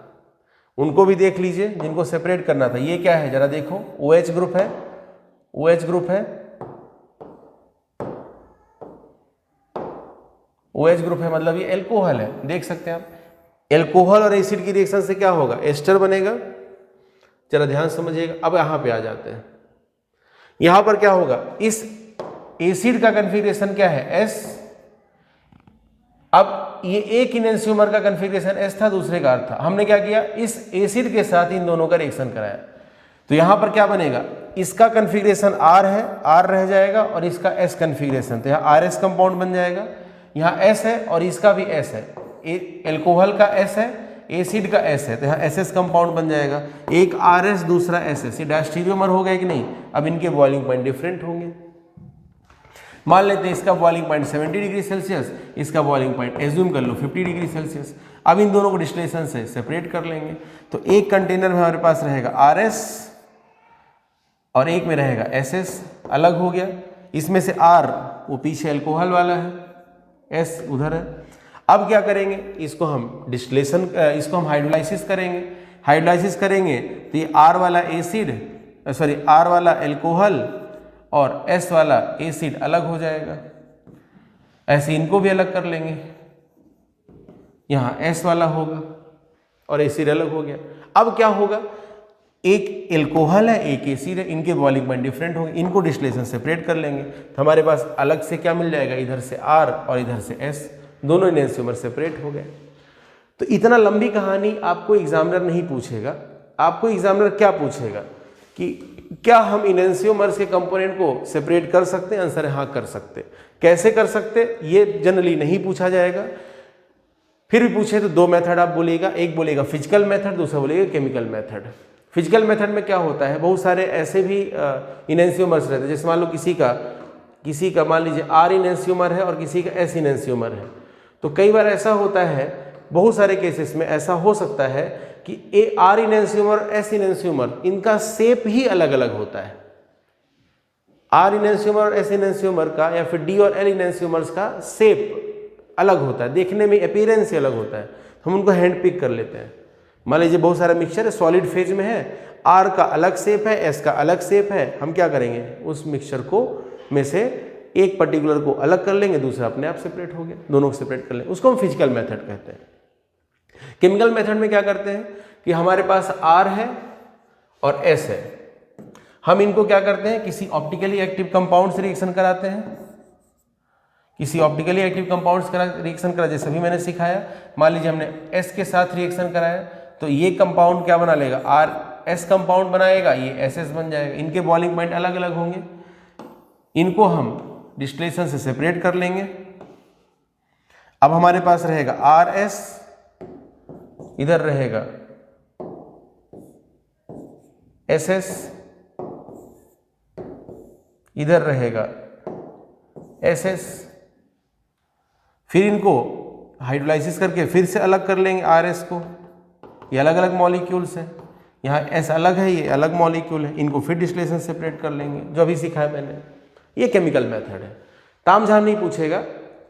उनको भी देख लीजिए, जिनको सेपरेट करना था ये क्या है, जरा देखो, OH ग्रुप है, OH ग्रुप है, OH ग्रुप है, मतलब ये एल्कोहल है। देख सकते हैं आप, एल्कोहल और एसिड की रिएक्शन से क्या होगा, एस्टर बनेगा। जरा ध्यान समझिएगा। अब यहां पे आ जाते हैं, यहां पर क्या होगा, इस एसिड का कन्फिगरेशन क्या है, एस। अब ये एक इनेंशियोमर का कन्फिगरेशन एस था, दूसरे का आर था। हमने क्या किया, इस एसिड के साथ इन दोनों का रिएक्शन कराया, तो यहां पर क्या बनेगा, इसका कन्फिगरेशन आर है, आर रह जाएगा, और इसका एस कन्फिगरेशन, तो यहाँ RS कंपाउंड बन जाएगा। यहाँ एस है और इसका भी एस है, एल्कोहल का एस है, एसिड का एस है, तो यहाँ SS कंपाउंड बन जाएगा। एक RS दूसरा SS, ये डायस्टीरियोमर हो गए कि नहीं। अब इनके बॉइलिंग पॉइंट डिफरेंट होंगे। मान लेते हैं इसका बॉइलिंग पॉइंट 70 डिग्री सेल्सियस, इसका बॉइलिंग पॉइंट एज्यूम कर लो 50 डिग्री सेल्सियस। अब इन दोनों को डिस्टिलेशन से सेपरेट कर लेंगे, तो एक कंटेनर में हमारे पास रहेगा RS और एक में रहेगा SS, अलग हो गया। इसमें से R वो पीछे अल्कोहल वाला है, S उधर है। अब क्या करेंगे, इसको हम डिस्टिलेशन, इसको हम हाइड्रोलाइसिस करेंगे। हाइड्रोलाइसिस करेंगे तो ये R वाला एसिड, सॉरी R वाला एल्कोहल और S वाला एसिड अलग हो जाएगा। ऐसे इनको भी अलग कर लेंगे, यहाँ S वाला होगा और एसिड अलग हो गया। अब क्या होगा, एक एल्कोहल है एक एसिड है, इनके बॉइलिंग पॉइंट डिफरेंट होंगे, इनको डिस्टिलेशन सेपरेट कर लेंगे, तो हमारे पास अलग से क्या मिल जाएगा, इधर से R और इधर से S, दोनों इनेंशियोमर सेपरेट हो गए। तो इतना लंबी कहानी आपको एग्जामिनर नहीं पूछेगा। आपको एग्जामिनर क्या पूछेगा कि क्या हम इनेंशियोमर्स के कंपोनेंट को सेपरेट कर सकते हैं, आंसर है हाँ कर सकते। कैसे कर सकते, ये जनरली नहीं पूछा जाएगा। फिर भी पूछे तो दो मेथड आप बोलिएगा, एक बोलेगा फिजिकल मेथड, दूसरा बोलेगा केमिकल मेथड। फिजिकल मेथड में क्या होता है, बहुत सारे ऐसे भी इनेंशियोमर्स रहते हैं, जैसे मान लो किसी का मान लीजिए R इनेंशियोमर है और किसी का S इनेंशियोमर है। तो कई बार ऐसा होता है, बहुत सारे केसेस में ऐसा हो सकता है कि R इनेंशियोमर S इनेंशियोमर इनका शेप ही अलग अलग होता है। R इनेंशियोमर और S इनेंशियोमर का या फिर D और L इनेंशियोमर्स का शेप अलग होता है, देखने में अपीयरेंस ही अलग होता है। हम उनको हैंड पिक कर लेते हैं। मान लीजिए बहुत सारा मिक्सचर है, सॉलिड फेज में है, R का अलग शेप है, S का अलग शेप है। हम क्या करेंगे, उस मिक्सचर को में से एक पर्टिकुलर को अलग कर लेंगे, दूसरा अपने आप सेपरेट हो गया, दोनों को सेपरेट कर लेंगे, उसको हम फिजिकल मेथड कहते हैं। केमिकल मेथड में क्या करते हैं कि हमारे पास R है और S है, हम इनको क्या करते हैं, किसी ऑप्टिकली एक्टिव कंपाउंड से रिएक्शन कराते हैं, किसी ऑप्टिकली एक्टिव कंपाउंड्स का रिएक्शन करा, जैसे अभी मैंने सिखाया, मान लीजिए हमने S के साथ रिएक्शन कराया तो ये कंपाउंड क्या बना लेगा, RS कंपाउंड बनाएगा, ये SS बन जाएगा। इनके बॉइलिंग पॉइंट अलग अलग होंगे, इनको हम डिस्टिलेशन से सेपरेट कर लेंगे। अब हमारे पास रहेगा RS, इधर रहेगा SS, इधर रहेगा SS, फिर इनको हाइड्रोलाइसिस करके फिर से अलग कर लेंगे RS को। ये अलग अलग मॉलिक्यूल्स हैं, यहाँ S अलग है, ये अलग मॉलिक्यूल है, इनको फिर डिस्टिलेशन सेपरेट कर लेंगे, जो अभी सिखाया मैंने। ये केमिकल मेथड है। तामझाम नहीं पूछेगा,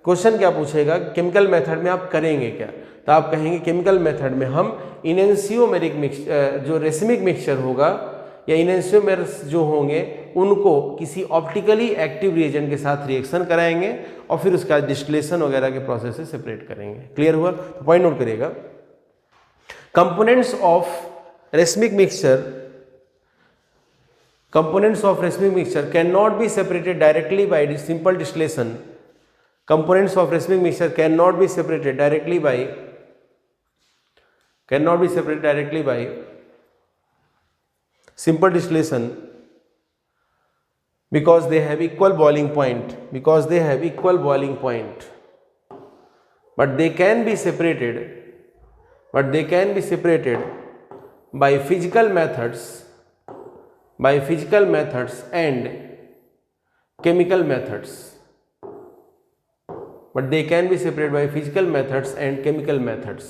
क्वेश्चन क्या पूछेगा, केमिकल मेथड में आप करेंगे क्या, तो आप कहेंगे केमिकल मेथड में हम इनेंशियोमेरिक मिक्सचर, जो रेसिमिक मिक्सचर होगा या इनेंशियोमेर्स जो होंगे उनको किसी ऑप्टिकली एक्टिव रिएजेंट के साथ रिएक्शन कराएंगे और फिर उसका डिस्टिलेशन वगैरह के प्रोसेस से सेपरेट करेंगे। क्लियर हुआ? तो पॉइंट नोट करिएगा, components of racemic mixture can not be separated directly by simple distillation. Components of racemic mixture cannot be separated directly by simple distillation because they have equal boiling point, but they can be separated by physical methods and chemical methods.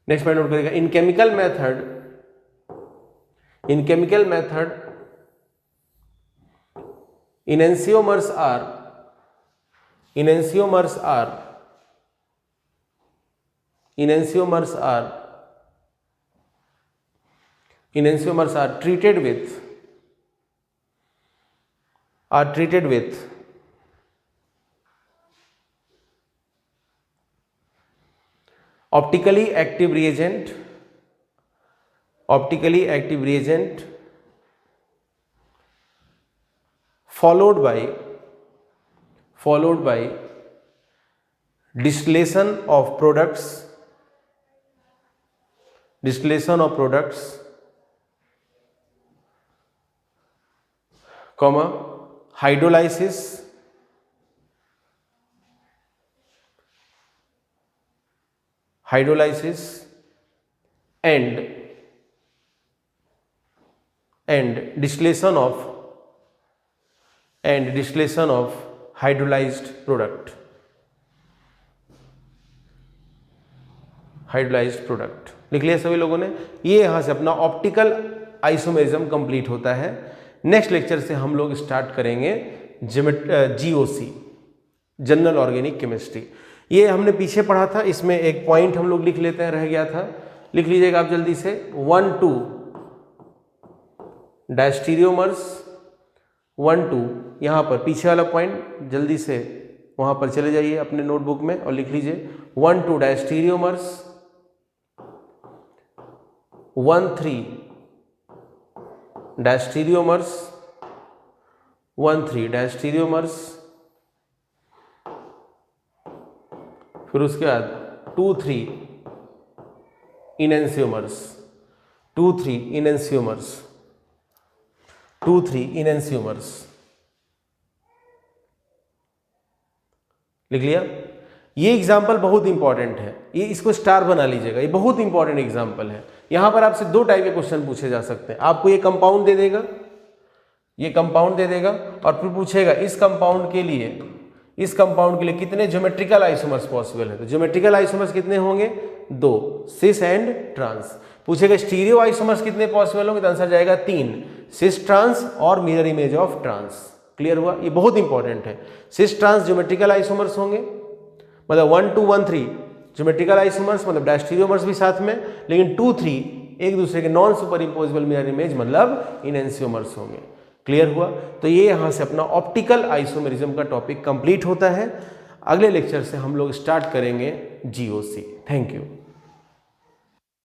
Next point note करिएगा, in chemical method enantiomers are treated with optically active reagent followed by distillation of products comma hydrolysis and distillation of hydrolyzed product लिख लिया सभी लोगों ने। ये यहां से अपना ऑप्टिकल आइसोमेरिज्म कंप्लीट होता है। नेक्स्ट लेक्चर से हम लोग स्टार्ट करेंगे GOC, जनरल ऑर्गेनिक केमिस्ट्री। ये हमने पीछे पढ़ा था, इसमें एक पॉइंट हम लोग लिख लेते हैं, रह गया था, लिख लीजिएगा आप जल्दी से। 1,2 डायस्टीरियोमर्स, 1,2 यहाँ पर पीछे वाला पॉइंट जल्दी से वहाँ पर चले जाइए अपने नोटबुक में और लिख लीजिए 1,2 डायस्टीरियोमर्स, 1,3 डायस्टीरियोमर्स, 1,3 डायस्टीरियोमर्स, फिर उसके बाद 2,3 इनेंशियोमर्स, 2,3 इनेंशियोमर्स लिख लिया। ये एग्जाम्पल बहुत इंपॉर्टेंट है, ये इसको स्टार बना लीजिएगा, ये बहुत इंपॉर्टेंट एग्जाम्पल है। यहां पर आपसे 2 टाइप के क्वेश्चन पूछे जा सकते हैं। आपको ये कंपाउंड दे देगा, और फिर पूछेगा इस कंपाउंड के लिए कितने ज्योमेट्रिकल आइसोमर्स पॉसिबल है। तो ज्योमेट्रिकल आइसोमर्स कितने होंगे? 2, सिस एंड ट्रांस। पूछेगा स्टीरियो आइसोमर्स कितने पॉसिबल होंगे, तो आंसर जाएगा 3, सिस ट्रांस और mirror image of trans. Clear हुआ? ये बहुत इंपॉर्टेंट है। सिस ट्रांस ज्योमेट्रिकल आइसोमर्स होंगे, मतलब 1, 2, 1, 3 ज्योमेट्रिकल आइसोमर्स मतलब डायस्टीरियोमर्स भी साथ में, लेकिन 2, 3 एक दूसरे के non super imposable mirror image मतलब इनेंशियोमर्स होंगे। क्लियर हुआ? तो ये यहाँ से अपना ऑप्टिकल आइसोमेरिज्म का टॉपिक कंप्लीट होता है। अगले लेक्चर से हम लोग स्टार्ट करेंगे GOC। Thank you.